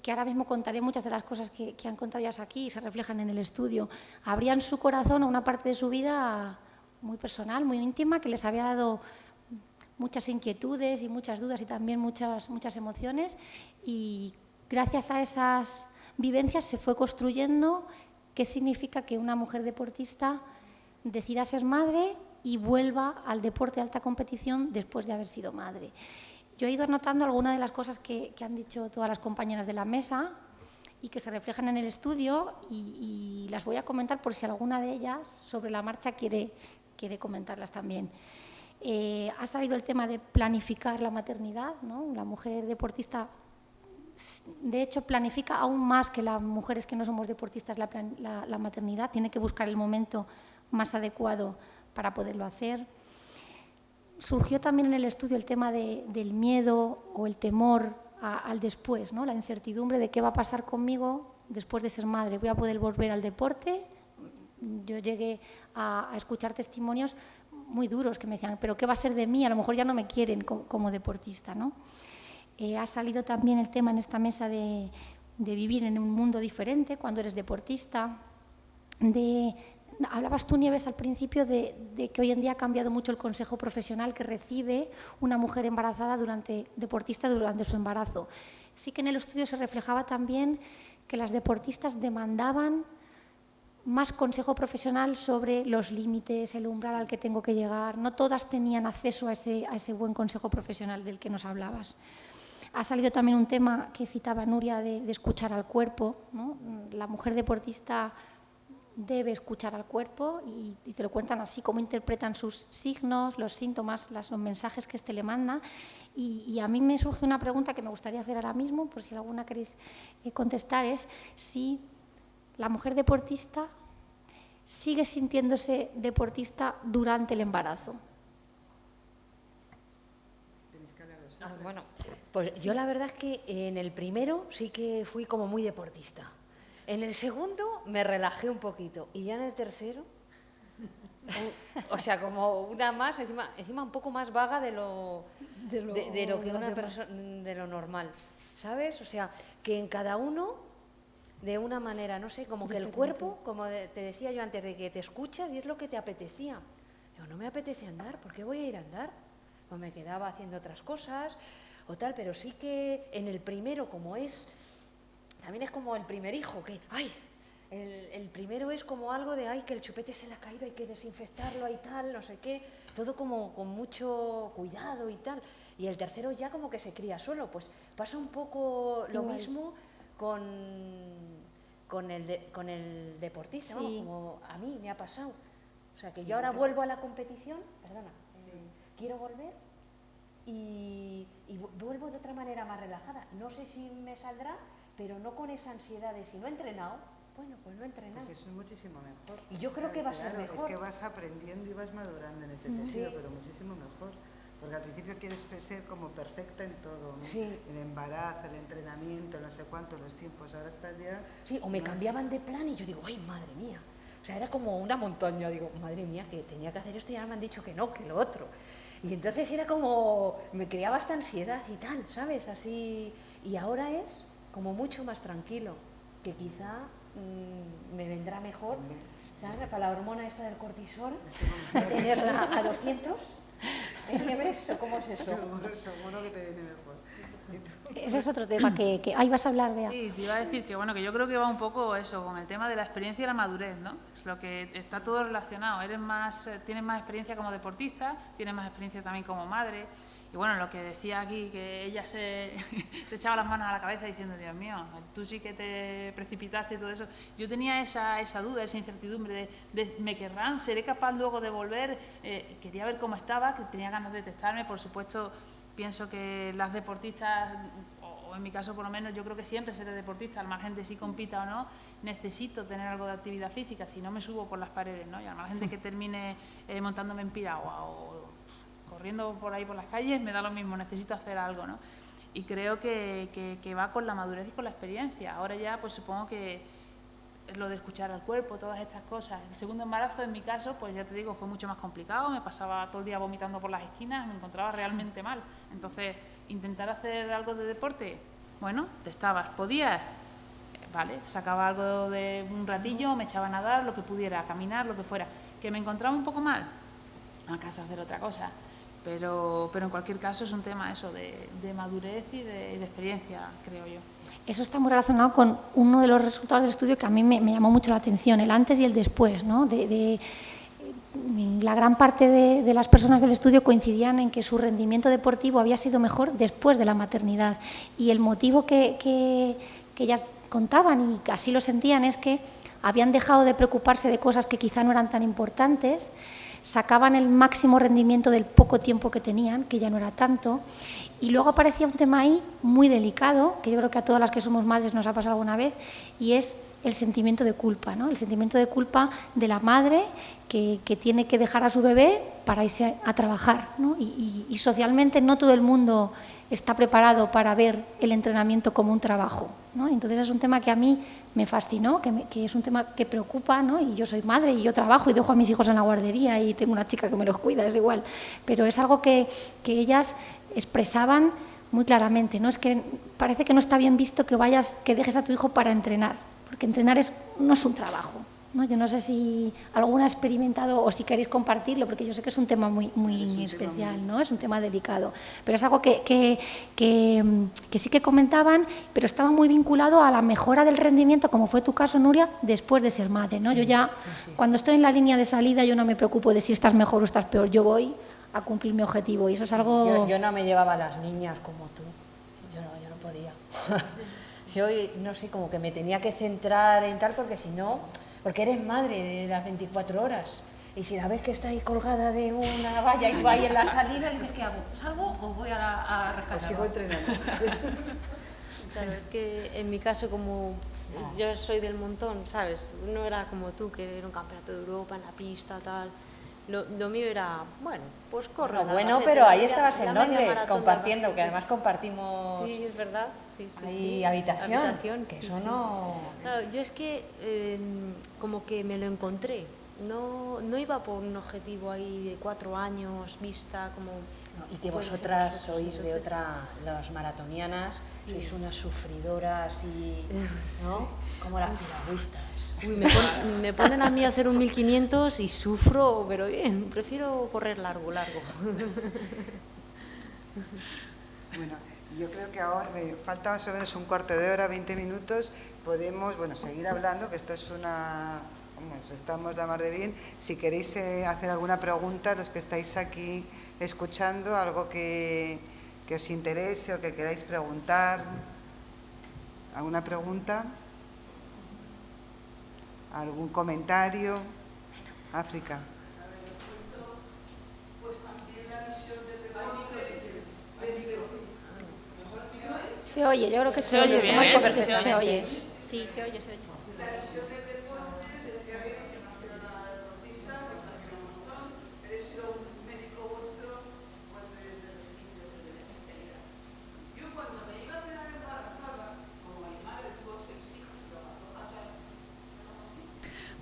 que ahora mismo contaré muchas de las cosas que han contado ellas aquí y se reflejan en el estudio. Abrían su corazón a una parte de su vida muy personal, muy íntima, que les había dado muchas inquietudes y muchas dudas y también muchas emociones, y gracias a esas vivencias se fue construyendo qué significa que una mujer deportista decida ser madre y vuelva al deporte de alta competición después de haber sido madre. Yo he ido anotando algunas de las cosas que han dicho todas las compañeras de la mesa y que se reflejan en el estudio y las voy a comentar por si alguna de ellas sobre la marcha quiere comentarlas también. Ha salido el tema de planificar la maternidad, ¿no? La mujer deportista, de hecho, planifica aún más que las mujeres que no somos deportistas la maternidad, tiene que buscar el momento más adecuado para poderlo hacer. Surgió también en el estudio el tema del miedo o el temor al después, ¿no? La incertidumbre de qué va a pasar conmigo después de ser madre. ¿Voy a poder volver al deporte? Yo llegué a escuchar testimonios muy duros que me decían, ¿pero qué va a ser de mí? A lo mejor ya no me quieren como deportista, ¿no? Ha salido también el tema en esta mesa de vivir en un mundo diferente cuando eres deportista. Hablabas tú, Nieves, al principio de que hoy en día ha cambiado mucho el consejo profesional que recibe una mujer embarazada deportista durante su embarazo. Sí que en el estudio se reflejaba también que las deportistas demandaban más consejo profesional sobre los límites, el umbral al que tengo que llegar. No todas tenían acceso a ese buen consejo profesional del que nos hablabas. Ha salido también un tema que citaba Nuria de escuchar al cuerpo, ¿no? La mujer deportista debe escuchar al cuerpo y te lo cuentan así, cómo interpretan sus signos, los síntomas, los mensajes que le manda. Y a mí me surge una pregunta que me gustaría hacer ahora mismo, por si alguna queréis contestar, es si la mujer deportista sigue sintiéndose deportista durante el embarazo. Bueno, pues yo la verdad es que en el primero sí que fui como muy deportista. En el segundo me relajé un poquito y ya en el tercero, o sea, como una más, encima un poco más vaga de lo que una persona, de lo normal, ¿sabes? O sea, que en cada uno, de una manera, no sé, como que el cuerpo, como te decía yo antes, de que te escuchas y es lo que te apetecía. Yo no me apetece andar, ¿por qué voy a ir a andar? Pues me quedaba haciendo otras cosas o tal, pero sí que en el primero, como es... También es como el primer hijo, que, ay, el primero es como algo de, ay, que el chupete se le ha caído, hay que desinfectarlo y tal, no sé qué, todo como con mucho cuidado y tal. Y el tercero ya como que se cría solo, pues pasa un poco lo mismo con el deportista, sí. como a mí me ha pasado. O sea, que yo ahora vuelvo a la competición, perdona, quiero volver y vuelvo de otra manera más relajada. No sé si me saldrá, pero no con esa ansiedad de si no he entrenado, bueno, pues no he entrenado. Pues eso es muchísimo mejor. Y yo creo que va a ser mejor. Es que vas aprendiendo y vas madurando en ese sentido, pero muchísimo mejor. Porque al principio quieres ser como perfecta en todo, ¿no? Sí. El embarazo, el entrenamiento, no sé cuánto, los tiempos. Ahora estás ya... Sí, o me cambiaban de plan y yo digo, ay, madre mía. O sea, era como una montaña. Digo, madre mía, que tenía que hacer esto y ahora me han dicho que no, que lo otro. Y entonces era como, me creaba esta ansiedad y tal, ¿sabes? Así. Y ahora es como mucho más tranquilo, que quizá me vendrá mejor, ¿sabes? Para la hormona esta del cortisol, tenerla a 200. ¿Nieves o cómo es eso? Seguro que te viene mejor. Ese es otro tema que ahí vas a hablar, Bea. Sí, te iba a decir que, bueno, que yo creo que va un poco eso, con el tema de la experiencia y la madurez, ¿no? Es lo que está todo relacionado. Tienes más experiencia como deportista, tienes más experiencia también como madre. Y bueno, lo que decía aquí, que ella se echaba las manos a la cabeza diciendo, Dios mío, tú sí que te precipitaste y todo eso. Yo tenía esa duda, esa incertidumbre de ¿me querrán? ¿Seré capaz luego de volver? Quería ver cómo estaba, que tenía ganas de testarme. Por supuesto, pienso que las deportistas, o en mi caso por lo menos, yo creo que siempre seré deportista, al margen de si compita o no, necesito tener algo de actividad física, si no me subo por las paredes, ¿no? Y al margen de que termine montándome en piragua o corriendo por ahí por las calles, me da lo mismo, necesito hacer algo, ¿no? Y creo que va con la madurez y con la experiencia. Ahora ya, pues supongo que es lo de escuchar al cuerpo, todas estas cosas. El segundo embarazo, en mi caso, pues ya te digo, fue mucho más complicado, me pasaba todo el día vomitando por las esquinas, me encontraba realmente mal. Entonces, intentar hacer algo de deporte, bueno, testabas, podías, vale, sacaba algo de un ratillo, me echaba a nadar, lo que pudiera, a caminar, lo que fuera. Que me encontraba un poco mal, a casa a hacer otra cosa. Pero en cualquier caso es un tema eso de madurez y de experiencia, creo yo. Eso está muy relacionado con uno de los resultados del estudio que a mí me llamó mucho la atención, el antes y el después, ¿no? La gran parte de las personas del estudio coincidían en que su rendimiento deportivo había sido mejor después de la maternidad. Y el motivo que ellas contaban, y así lo sentían, es que habían dejado de preocuparse de cosas que quizá no eran tan importantes, sacaban el máximo rendimiento del poco tiempo que tenían, que ya no era tanto. Y luego aparecía un tema ahí muy delicado, que yo creo que a todas las que somos madres nos ha pasado alguna vez, y es el sentimiento de culpa, ¿no? El sentimiento de culpa de la madre que tiene que dejar a su bebé para irse a trabajar, ¿no? Y socialmente no todo el mundo está preparado para ver el entrenamiento como un trabajo, ¿no? Entonces es un tema que a mí me fascinó, que es un tema que preocupa, ¿no? Y yo soy madre y yo trabajo y dejo a mis hijos en la guardería y tengo una chica que me los cuida, es igual, pero es algo que ellas expresaban muy claramente, ¿no? Es que parece que no está bien visto que dejes a tu hijo para entrenar, porque entrenar no es un trabajo, ¿no? Yo no sé si alguna ha experimentado o si queréis compartirlo, porque yo sé que es un tema muy especial, ¿no? Es un tema delicado, pero es algo que sí que comentaban, pero estaba muy vinculado a la mejora del rendimiento, como fue tu caso, Nuria, después de ser madre, ¿no? Yo ya, cuando estoy en la línea de salida, yo no me preocupo de si estás mejor o estás peor, yo voy a cumplir mi objetivo y eso es algo... Yo no me llevaba a las niñas como tú, yo no podía. Yo, no sé, como que me tenía que centrar en tal, porque si no, porque eres madre de las 24 horas y si la ves que está ahí colgada de una valla y va ahí en la salida, dices, ¿qué hago? ¿Salgo o voy a rescatar? Sigo entrenando. Claro, es que en mi caso, como yo soy del montón, ¿sabes? No era como tú, que era un campeonato de Europa en la pista, tal. Lo mío era, bueno, pues corro. Bueno, pero ahí estabas en Londres, compartiendo, que además compartimos... Sí, es verdad. Sí, hay habitación, que sí, eso sí. no... Claro, yo es que como que me lo encontré. No iba por un objetivo ahí de 4 años, vista, como... Y que vosotras sois de otra, las maratonianas, sois unas sufridoras y... ¿no? Como las piragüistas. Uy, me ponen a mí a hacer un 1500 y sufro, pero bien, prefiero correr largo. Bueno, yo creo que ahora me falta más o menos un cuarto de hora, 20 minutos, podemos seguir hablando, que esto es estamos la mar de bien. Si queréis hacer alguna pregunta, los que estáis aquí escuchando, algo que os interese o que queráis preguntar, ¿alguna pregunta? ¿Algún comentario? África. Se oye, yo creo que se oye. Se oye. Sí, se oye.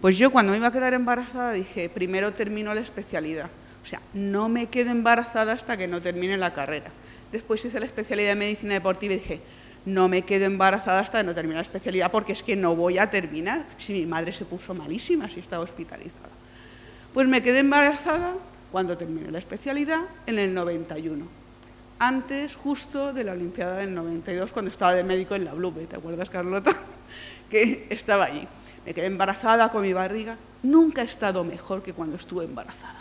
Pues yo cuando me iba a quedar embarazada dije, primero termino la especialidad. O sea, no me quedo embarazada hasta que no termine la carrera. Después hice la especialidad de medicina deportiva y dije, no me quedo embarazada hasta que no termine la especialidad porque es que no voy a terminar. Si mi madre se puso malísima, si estaba hospitalizada. Pues me quedé embarazada cuando terminé la especialidad en el 91. Antes, justo de la Olimpiada del 92, cuando estaba de médico en la Blume. ¿Te acuerdas, Carlota? Que estaba allí. Me quedé embarazada con mi barriga. Nunca he estado mejor que cuando estuve embarazada.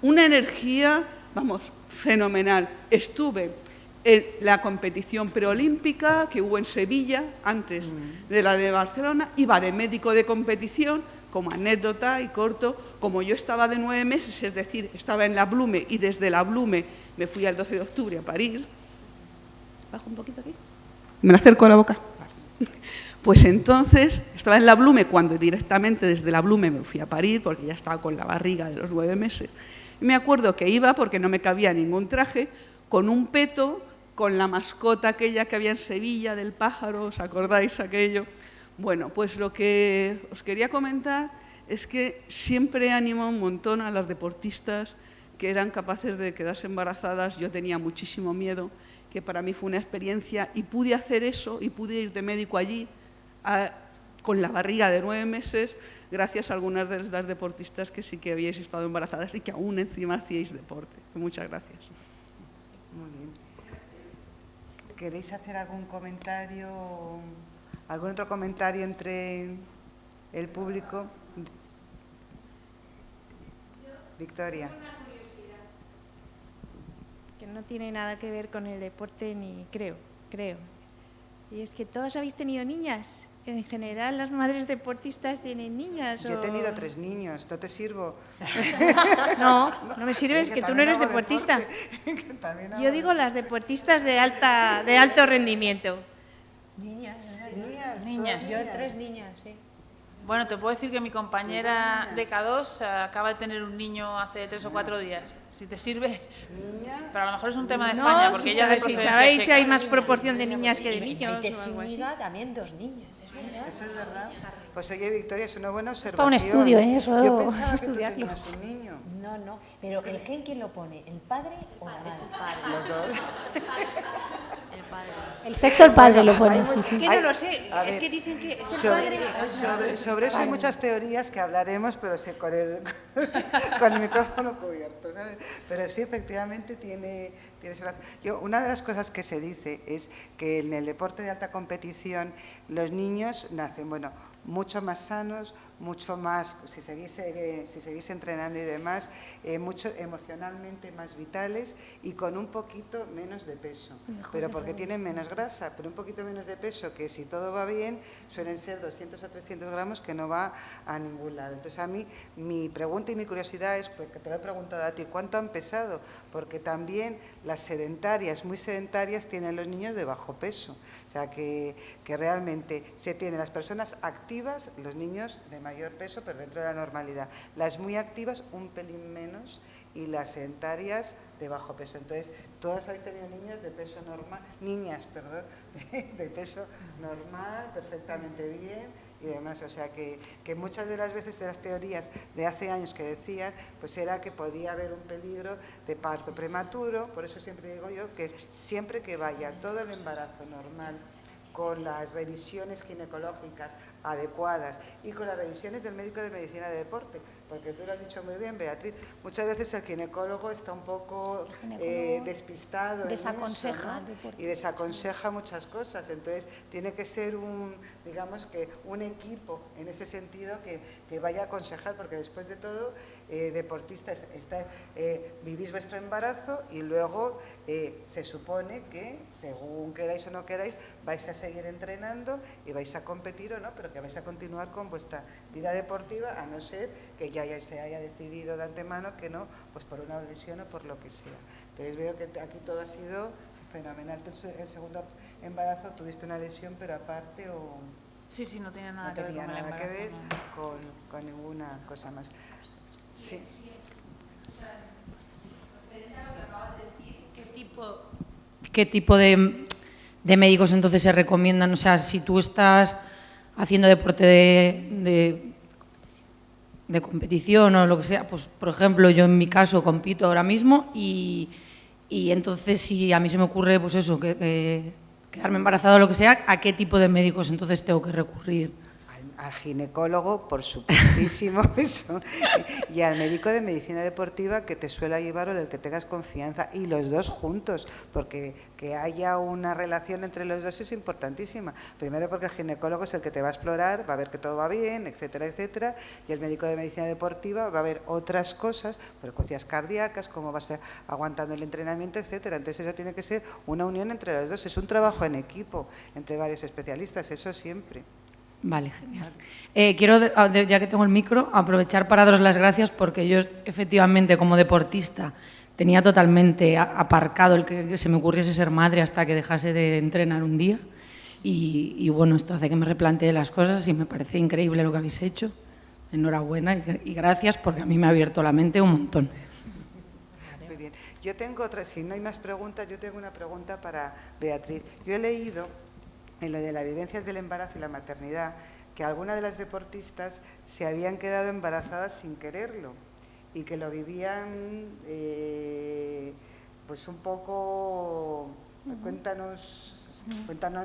Una energía, fenomenal. Estuve en la competición preolímpica que hubo en Sevilla, antes de la de Barcelona. Iba de médico de competición, como anécdota y corto, como yo estaba de 9 meses, es decir, estaba en la Blume y desde la Blume me fui al 12 de octubre a parir. Bajo un poquito aquí. Me la acerco a la boca. Pues entonces estaba en la Blume cuando directamente desde la Blume me fui a parir porque ya estaba con la barriga de los 9 meses. Y me acuerdo que iba, porque no me cabía ningún traje, con un peto, con la mascota aquella que había en Sevilla del pájaro, ¿os acordáis aquello? Bueno, pues lo que os quería comentar es que siempre animo un montón a las deportistas que eran capaces de quedarse embarazadas. Yo tenía muchísimo miedo, que para mí fue una experiencia y pude hacer eso y pude ir de médico allí con la barriga de 9 meses, gracias a algunas de las deportistas que sí que habíais estado embarazadas y que aún encima hacíais deporte. Muchas gracias. Muy bien. ¿Queréis hacer algún comentario, algún otro comentario entre el público? Victoria. Que no tiene nada que ver con el deporte ni creo. Y es que todos habéis tenido niñas. en general las madres deportistas tienen niñas. Yo he tenido 3 niños, ¿no te sirvo? No, no me sirve, es Oye, que tú no también eres hago deportista. deporte, que también hago Yo digo las deportistas de alto rendimiento. Niñas. Niñas. Yo 3 niñas, sí. Bueno, te puedo decir que mi compañera de K2 acaba de tener un niño hace 3 o 4 días. Si te sirve, pero a lo mejor es un tema de España, No, porque si ella es de sabéis, si procedencia sabéis si checa. hay más proporción de niñas que de niños Maite o algo así. Zúñiga también 2 niñas. Eso es verdad. Pues oye, Victoria, es una buena observación. para un estudio, ¿eh? Eso, Yo pensaba estudiarlo. que tú tenías un niño. No, pero ¿el gen quién lo pone? ¿El padre o la madre? Los dos. El sexo el padre lo pone, Hay sí, muy- sí. Que no lo sé, a es ver, que dicen que es el padre. sobre eso hay muchas teorías que hablaremos, pero con el micrófono cubierto, ¿sabes? Pero sí, efectivamente, tiene su razón. Una de las cosas que se dice es que en el deporte de alta competición los niños nacen, bueno, mucho más sanos, mucho más, si seguís entrenando y demás, mucho emocionalmente más vitales y con un poquito menos de peso. Pero porque tienen menos grasa, pero un poquito menos de peso, que si todo va bien, suelen ser 200 o 300 gramos, que no va a ningún lado. Entonces a mí, mi pregunta y mi curiosidad es, porque te lo he preguntado a ti, ¿cuánto han pesado? Porque también las sedentarias, muy sedentarias, tienen los niños de bajo peso. O sea, que realmente se tienen las personas activas, los niños de mayor peso, pero dentro de la normalidad. Las muy activas, un pelín menos, y las sedentarias de bajo peso. Entonces, todas habéis tenido niños de peso normal, niñas, perdón, de peso normal, perfectamente bien y demás. O sea, que muchas de las veces de las teorías de hace años que decían, pues era que podía haber un peligro de parto prematuro. Por eso siempre digo yo que siempre que vaya todo el embarazo normal, con las revisiones ginecológicas adecuadas y con las revisiones del médico de medicina de deporte, porque tú lo has dicho muy bien, Beatriz, muchas veces el ginecólogo está un poco despistado desaconseja en eso, ¿no? Y desaconseja muchas cosas, entonces tiene que ser un equipo en ese sentido que vaya a aconsejar, porque después de todo, deportistas, vivís vuestro embarazo y luego se supone que, según queráis o no queráis, vais a seguir entrenando y vais a competir o no, pero que vais a continuar con vuestra vida deportiva, a no ser que ya se haya decidido de antemano que no, pues por una lesión o por lo que sea. Entonces veo que aquí todo ha sido fenomenal. Tú, el segundo embarazo tuviste una lesión, pero aparte o... Sí, no tiene nada No que ver tenía con el nada que embarazo. ver No. con ninguna cosa más. Sí. ¿Qué tipo de médicos entonces se recomiendan? O sea, si tú estás haciendo deporte de competición o lo que sea, pues por ejemplo yo en mi caso compito ahora mismo y entonces si a mí se me ocurre pues eso, quedarme embarazada o lo que sea, ¿a qué tipo de médicos entonces tengo que recurrir? Al ginecólogo, por supuestísimo, eso, y al médico de medicina deportiva que te suele llevar o del que tengas confianza, y los dos juntos, porque que haya una relación entre los dos es importantísima. Primero porque el ginecólogo es el que te va a explorar, va a ver que todo va bien, etcétera, etcétera, y el médico de medicina deportiva va a ver otras cosas, frecuencias cardíacas, cómo vas aguantando el entrenamiento, etcétera. Entonces eso tiene que ser una unión entre los dos, es un trabajo en equipo entre varios especialistas, eso siempre. Vale, genial. Quiero, ya que tengo el micro, aprovechar para daros las gracias porque yo efectivamente como deportista tenía totalmente aparcado el que se me ocurriese ser madre hasta que dejase de entrenar un día y bueno, esto hace que me replantee las cosas y me parece increíble lo que habéis hecho. Enhorabuena y gracias porque a mí me ha abierto la mente un montón. Muy bien. Yo tengo otra, si no hay más preguntas, yo tengo una pregunta para Beatriz. Yo he leído en lo de las vivencias del embarazo y la maternidad, que algunas de las deportistas se habían quedado embarazadas sin quererlo y que lo vivían pues un poco... Cuéntanos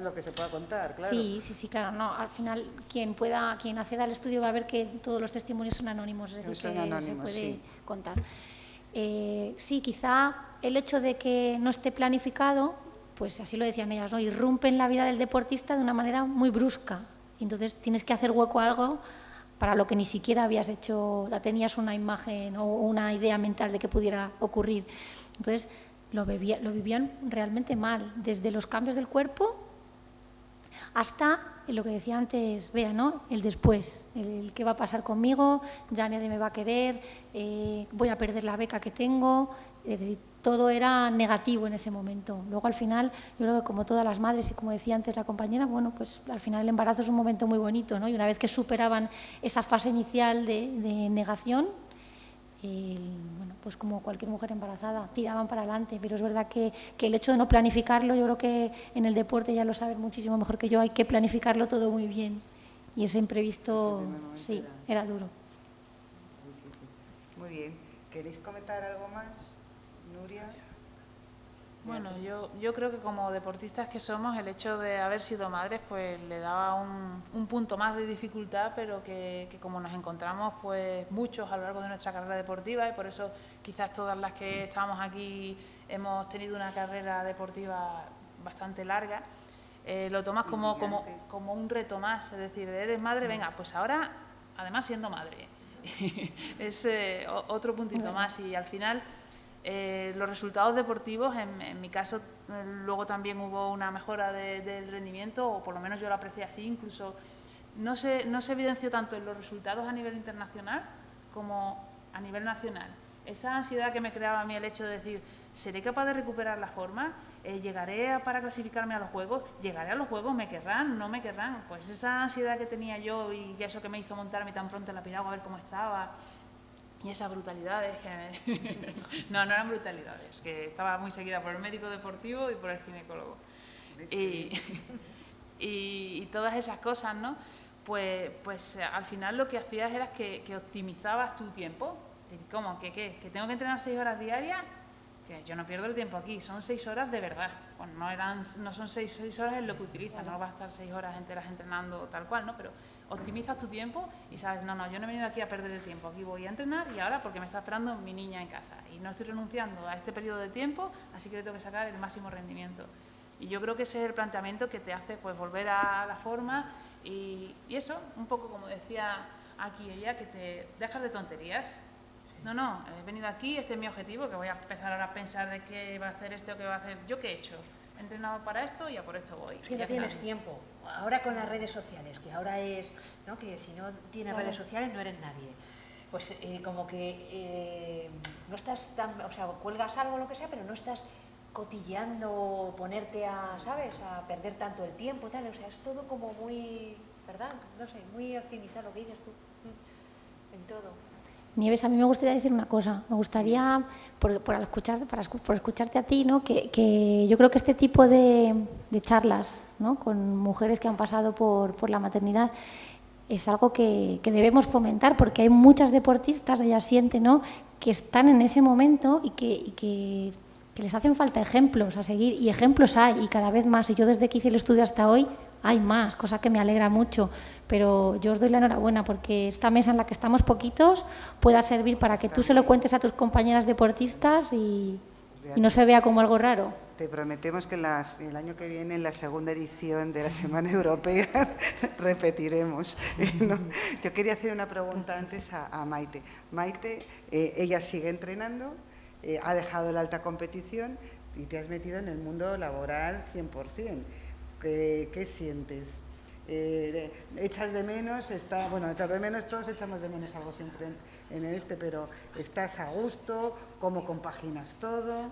lo que se pueda contar, claro. Sí, claro. No, al final, quien acceda al estudio va a ver que todos los testimonios son anónimos, es decir, son anónimos, se puede sí. contar. Sí, quizá el hecho de que no esté planificado, pues así lo decían ellas, ¿no? Irrumpe en la vida del deportista de una manera muy brusca. Entonces tienes que hacer hueco a algo para lo que ni siquiera habías hecho, tenías una imagen o una idea mental de que pudiera ocurrir. Entonces lo vivían realmente mal, desde los cambios del cuerpo hasta lo que decía antes Bea, ¿no? El después, el qué va a pasar conmigo, ya nadie me va a querer, voy a perder la beca que tengo, es decir, todo era negativo en ese momento. Luego, al final, yo creo que como todas las madres, y como decía antes la compañera, bueno, pues al final el embarazo es un momento muy bonito, ¿no? Y una vez que superaban esa fase inicial de negación, bueno, pues como cualquier mujer embarazada, tiraban para adelante. Pero es verdad que el hecho de no planificarlo, yo creo que en el deporte ya lo saben muchísimo mejor que yo, hay que planificarlo todo muy bien. Y ese imprevisto, sí, era duro. Muy bien. ¿Queréis comentar algo más, Nuria? Bueno, yo creo que como deportistas que somos, el hecho de haber sido madres pues le daba un punto más de dificultad, pero que como nos encontramos pues muchos a lo largo de nuestra carrera deportiva, y por eso quizás todas las que estamos aquí hemos tenido una carrera deportiva bastante larga, lo tomas como un reto más, es decir, eres madre, venga, pues ahora, además siendo madre, es otro puntito más, y al final los resultados deportivos, en mi caso, luego también hubo una mejora del rendimiento, o por lo menos yo lo aprecié así, incluso no se evidenció tanto en los resultados a nivel internacional como a nivel nacional. Esa ansiedad que me creaba a mí el hecho de decir, ¿seré capaz de recuperar la forma? ¿Llegaré para clasificarme a los Juegos? ¿Llegaré a los Juegos? ¿Me querrán? ¿No me querrán? Pues esa ansiedad que tenía yo y eso que me hizo montarme tan pronto en la piragua a ver cómo estaba, y esas brutalidades que no eran brutalidades, que estaba muy seguida por el médico deportivo y por el ginecólogo. Y todas esas cosas, ¿no? Pues al final lo que hacías era que optimizabas tu tiempo. ¿Cómo? ¿Que tengo que entrenar 6 horas diarias? Que yo no pierdo el tiempo aquí, son 6 horas de verdad. Bueno, no son 6 horas en lo que utilizas, no vas a estar 6 horas enteras entrenando tal cual, ¿no? Pero optimizas tu tiempo y sabes, no, yo no he venido aquí a perder el tiempo, aquí voy a entrenar y ahora porque me está esperando mi niña en casa y no estoy renunciando a este periodo de tiempo, así que le tengo que sacar el máximo rendimiento. Y yo creo que ese es el planteamiento que te hace pues volver a la forma y eso, un poco como decía aquí ella, que te dejas de tonterías. No, he venido aquí, este es mi objetivo, que voy a empezar ahora a pensar de qué va a hacer este o qué va a hacer. ¿Yo qué he hecho? He entrenado para esto y a por esto voy. Es que no tienes tiempo. Ahora con las redes sociales, que ahora es, ¿no? Que si no tienes redes sociales no eres nadie. Pues como que no estás tan, o sea, cuelgas algo o lo que sea, pero no estás cotilleando, ponerte a, ¿sabes?, a perder tanto el tiempo, tal. O sea, es todo como muy, ¿verdad? No sé, muy optimizado lo que dices tú, en todo. Nieves, a mí me gustaría decir una cosa. Me gustaría, por escucharte a ti, ¿no? que yo creo que este tipo de charlas, ¿no?, con mujeres que han pasado por la maternidad es algo que debemos fomentar, porque hay muchas deportistas, ellas sienten, ¿no?, que están en ese momento y que les hacen falta ejemplos a seguir, y ejemplos hay, y cada vez más. Y yo desde que hice el estudio hasta hoy hay más, cosa que me alegra mucho. Pero yo os doy la enhorabuena porque esta mesa en la que estamos poquitos pueda servir para que tú se lo cuentes a tus compañeras deportistas y no se vea como algo raro. Te prometemos que el año que viene, en la segunda edición de la Semana Europea, repetiremos. No, yo quería hacer una pregunta antes a Maite. Maite, ella sigue entrenando, ha dejado la alta competición y te has metido en el mundo laboral 100%. ¿Qué sientes? ¿Echas de menos? Echar de menos, todos echamos de menos algo siempre en pero ¿estás a gusto? ¿Cómo compaginas todo?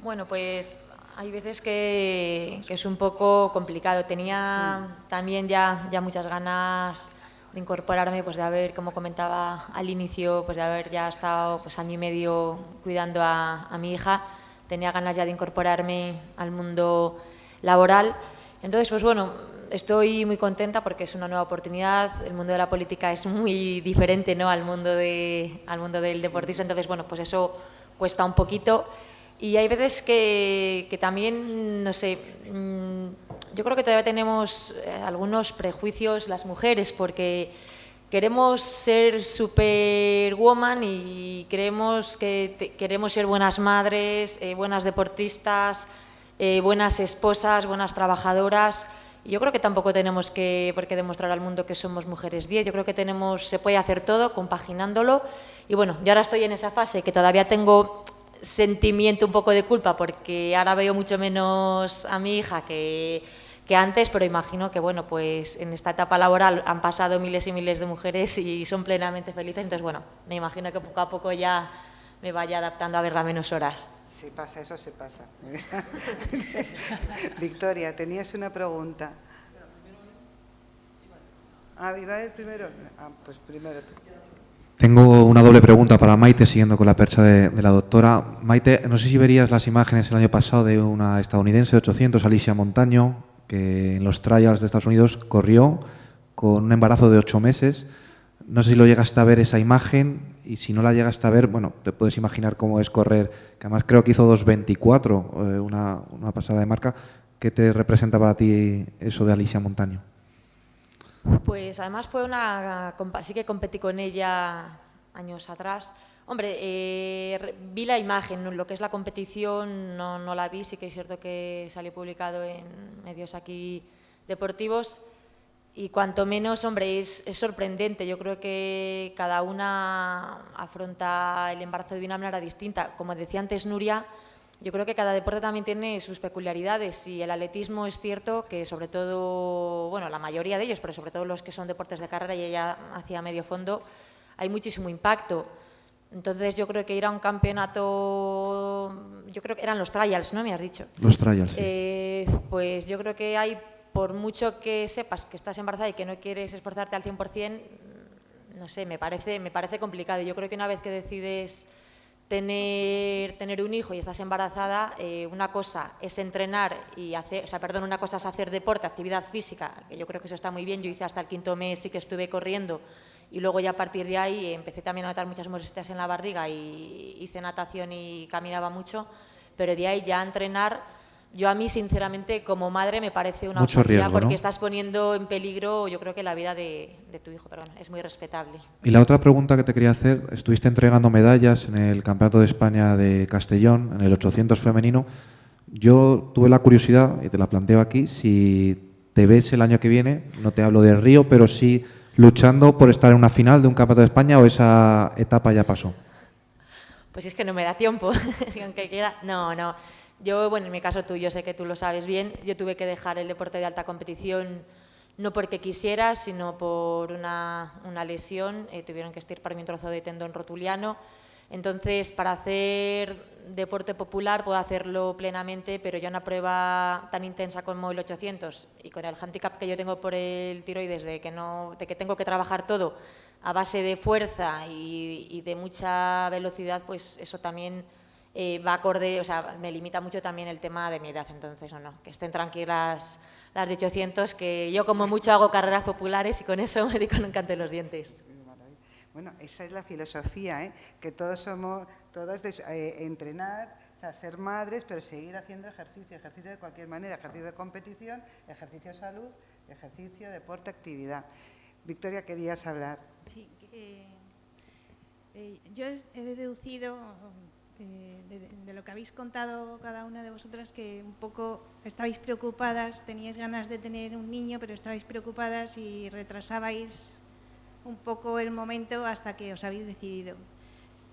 Bueno, pues hay veces que es un poco complicado. Tenía también ya muchas ganas de incorporarme, pues de haber, como comentaba al inicio, pues de haber ya estado pues año y medio cuidando a mi hija. Tenía ganas ya de incorporarme al mundo laboral. Entonces, pues bueno, estoy muy contenta porque es una nueva oportunidad. El mundo de la política es muy diferente, ¿no?, al mundo del deportista. Entonces, bueno, pues eso cuesta un poquito. Y hay veces que también, no sé, yo creo que todavía tenemos algunos prejuicios las mujeres porque queremos ser superwoman y creemos que queremos ser buenas madres, buenas deportistas, buenas esposas, buenas trabajadoras. Y yo creo que tampoco tenemos por qué demostrar al mundo que somos mujeres 10. Yo creo que se puede hacer todo compaginándolo. Y bueno, yo ahora estoy en esa fase que todavía tengo sentimiento un poco de culpa porque ahora veo mucho menos a mi hija que antes, pero imagino que, bueno, pues en esta etapa laboral han pasado miles y miles de mujeres y son plenamente felices, entonces, bueno, me imagino que poco a poco ya me vaya adaptando a verla menos horas. Sí pasa, eso se pasa. Victoria, tenías una pregunta. ¿Iba el primero? Pues primero tú. Tengo una doble pregunta para Maite, siguiendo con la percha de la doctora. Maite, no sé si verías las imágenes el año pasado de una estadounidense de 800, Alicia Montaño, que en los trials de Estados Unidos corrió con un embarazo de 8 meses. No sé si lo llegaste a ver esa imagen, y si no la llegaste a ver, bueno, te puedes imaginar cómo es correr, que además creo que hizo 2:24, una pasada de marca. ¿Qué te representa para ti eso de Alicia Montaño? Pues además sí que competí con ella años atrás. Hombre, vi la imagen, lo que es la competición no la vi, sí que es cierto que salió publicado en medios aquí deportivos y cuanto menos, hombre, es sorprendente. Yo creo que cada una afronta el embarazo de una manera distinta. Como decía antes Nuria, yo creo que cada deporte también tiene sus peculiaridades y el atletismo es cierto que sobre todo, bueno, la mayoría de ellos, pero sobre todo los que son deportes de carrera y ella hacía medio fondo, hay muchísimo impacto. Entonces yo creo que ir a un campeonato, yo creo que eran los trials, ¿no? Me has dicho. Los trials, sí. Pues yo creo que hay, por mucho que sepas que estás embarazada y que no quieres esforzarte al 100%, no sé, me parece complicado. Yo creo que una vez que decides tener un hijo y estás embarazada, una cosa es entrenar y una cosa es hacer deporte, actividad física, que yo creo que eso está muy bien. Yo hice hasta el 5.º mes, sí que estuve corriendo y luego ya a partir de ahí empecé también a notar muchas molestias en la barriga y hice natación y caminaba mucho, pero de ahí ya a entrenar, yo a mí sinceramente como madre me parece una mucho ausencia riesgo, porque ¿no? estás poniendo en peligro, yo creo que la vida de tu hijo, perdón, es muy respetable. Y la otra pregunta que te quería hacer, estuviste entregando medallas en el Campeonato de España de Castellón, en el 800 femenino. Yo tuve la curiosidad, y te la planteo aquí, si te ves el año que viene, no te hablo de Río, pero sí luchando por estar en una final de un Campeonato de España, o esa etapa ya pasó. Pues es que no me da tiempo, si aunque quiera, no. Yo, bueno, en mi caso yo sé que tú lo sabes bien, yo tuve que dejar el deporte de alta competición no porque quisiera, sino por una lesión, tuvieron que extirparme un trozo de tendón rotuliano. Entonces, para hacer deporte popular puedo hacerlo plenamente, pero ya una prueba tan intensa como el 800 y con el hándicap que yo tengo por el tiroides de que tengo que trabajar todo a base de fuerza y de mucha velocidad, pues eso también va acorde, o sea, me limita mucho también el tema de mi edad. Entonces, que estén tranquilas las de 800, que yo como mucho hago carreras populares y con eso me digo nunca ante los dientes. Bueno, esa es la filosofía, que todas entrenar, o sea, ser madres, pero seguir haciendo ejercicio de cualquier manera, ejercicio de competición, ejercicio de salud, ejercicio, deporte, actividad. Victoria, querías hablar. Sí, yo he deducido de lo que habéis contado cada una de vosotras que un poco estabais preocupadas, teníais ganas de tener un niño, pero estabais preocupadas y retrasabais un poco el momento hasta que os habéis decidido.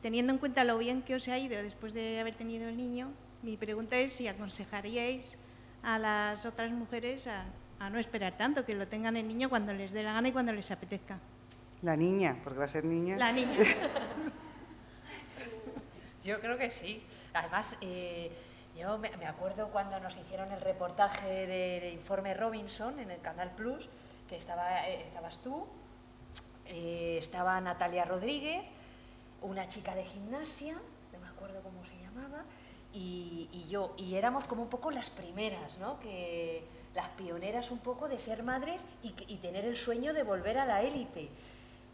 Teniendo en cuenta lo bien que os ha ido después de haber tenido el niño, mi pregunta es si aconsejaríais a las otras mujeres a no esperar tanto, que lo tengan el niño cuando les dé la gana y cuando les apetezca. La niña, porque va a ser niña. La niña. Yo creo que sí. Además, yo me acuerdo cuando nos hicieron el reportaje del informe Robinson en el Canal Plus, que estabas tú, estaba Natalia Rodríguez, una chica de gimnasia, no me acuerdo cómo se llamaba, y yo, y éramos como un poco las primeras, ¿no? Que las pioneras un poco de ser madres y tener el sueño de volver a la élite.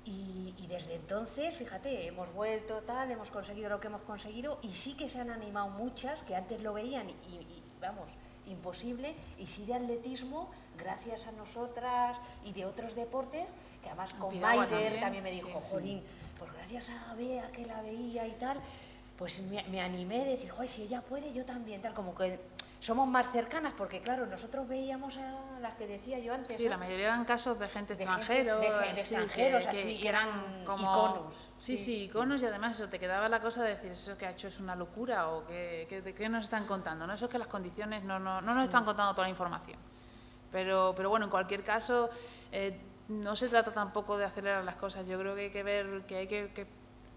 Y desde entonces, fíjate, hemos vuelto tal, hemos conseguido lo que hemos conseguido y sí que se han animado muchas que antes lo veían y vamos, imposible, y sí de atletismo, gracias a nosotras y de otros deportes, que además con Maider también me dijo, jolín, pues gracias a Bea que la veía y tal, pues me animé de decir, joder, si ella puede, yo también, tal, como que somos más cercanas, porque claro, nosotros veíamos a las que decía yo antes. Sí, ¿no? la mayoría eran casos de gente extranjera. De extranjeros, así, que eran como iconos. Sí, iconos, y además eso te quedaba la cosa de decir, eso que ha hecho es una locura o de qué nos están contando, ¿no? Eso es que las condiciones no nos están contando toda la información. Pero bueno, en cualquier caso, no se trata tampoco de acelerar las cosas. Yo creo que hay que ver que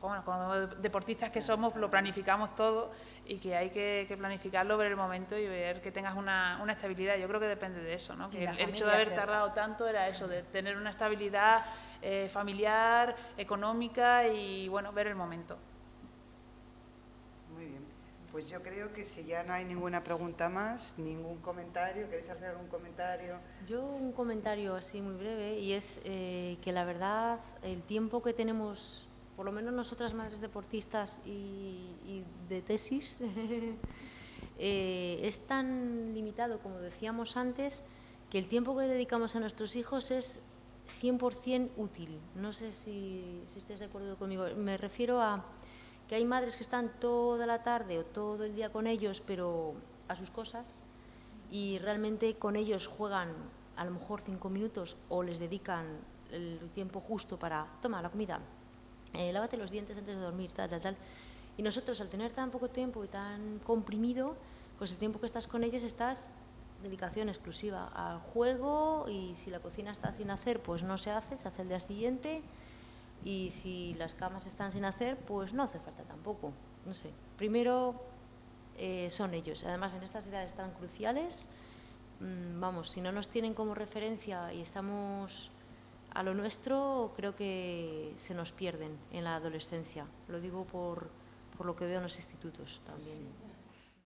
bueno, como deportistas que somos, lo planificamos todo y que hay que planificarlo, ver el momento y ver que tengas una estabilidad. Yo creo que depende de eso, ¿no? Que el hecho de haber tardado tanto era eso, de tener una estabilidad familiar, económica y, bueno, ver el momento. Muy bien. Pues yo creo que si ya no hay ninguna pregunta más, ningún comentario, ¿queréis hacer algún comentario? Yo un comentario así muy breve, y es que la verdad el tiempo que tenemos, por lo menos nosotras madres deportistas y de tesis, es tan limitado, como decíamos antes, que el tiempo que dedicamos a nuestros hijos es 100% útil. No sé si estáis de acuerdo conmigo. Me refiero a que hay madres que están toda la tarde o todo el día con ellos, pero a sus cosas, y realmente con ellos juegan a lo mejor 5 minutos o les dedican el tiempo justo para, toma la comida, lávate los dientes antes de dormir, tal. Y nosotros, al tener tan poco tiempo y tan comprimido, pues el tiempo que estás con ellos estás dedicación exclusiva al juego, y si la cocina está sin hacer, pues no se hace el día siguiente, y si las camas están sin hacer, pues no hace falta tampoco. No sé, primero son ellos. Además, en estas edades tan cruciales, vamos, si no nos tienen como referencia y estamos a lo nuestro, creo que se nos pierden en la adolescencia. Lo digo por lo que veo en los institutos también.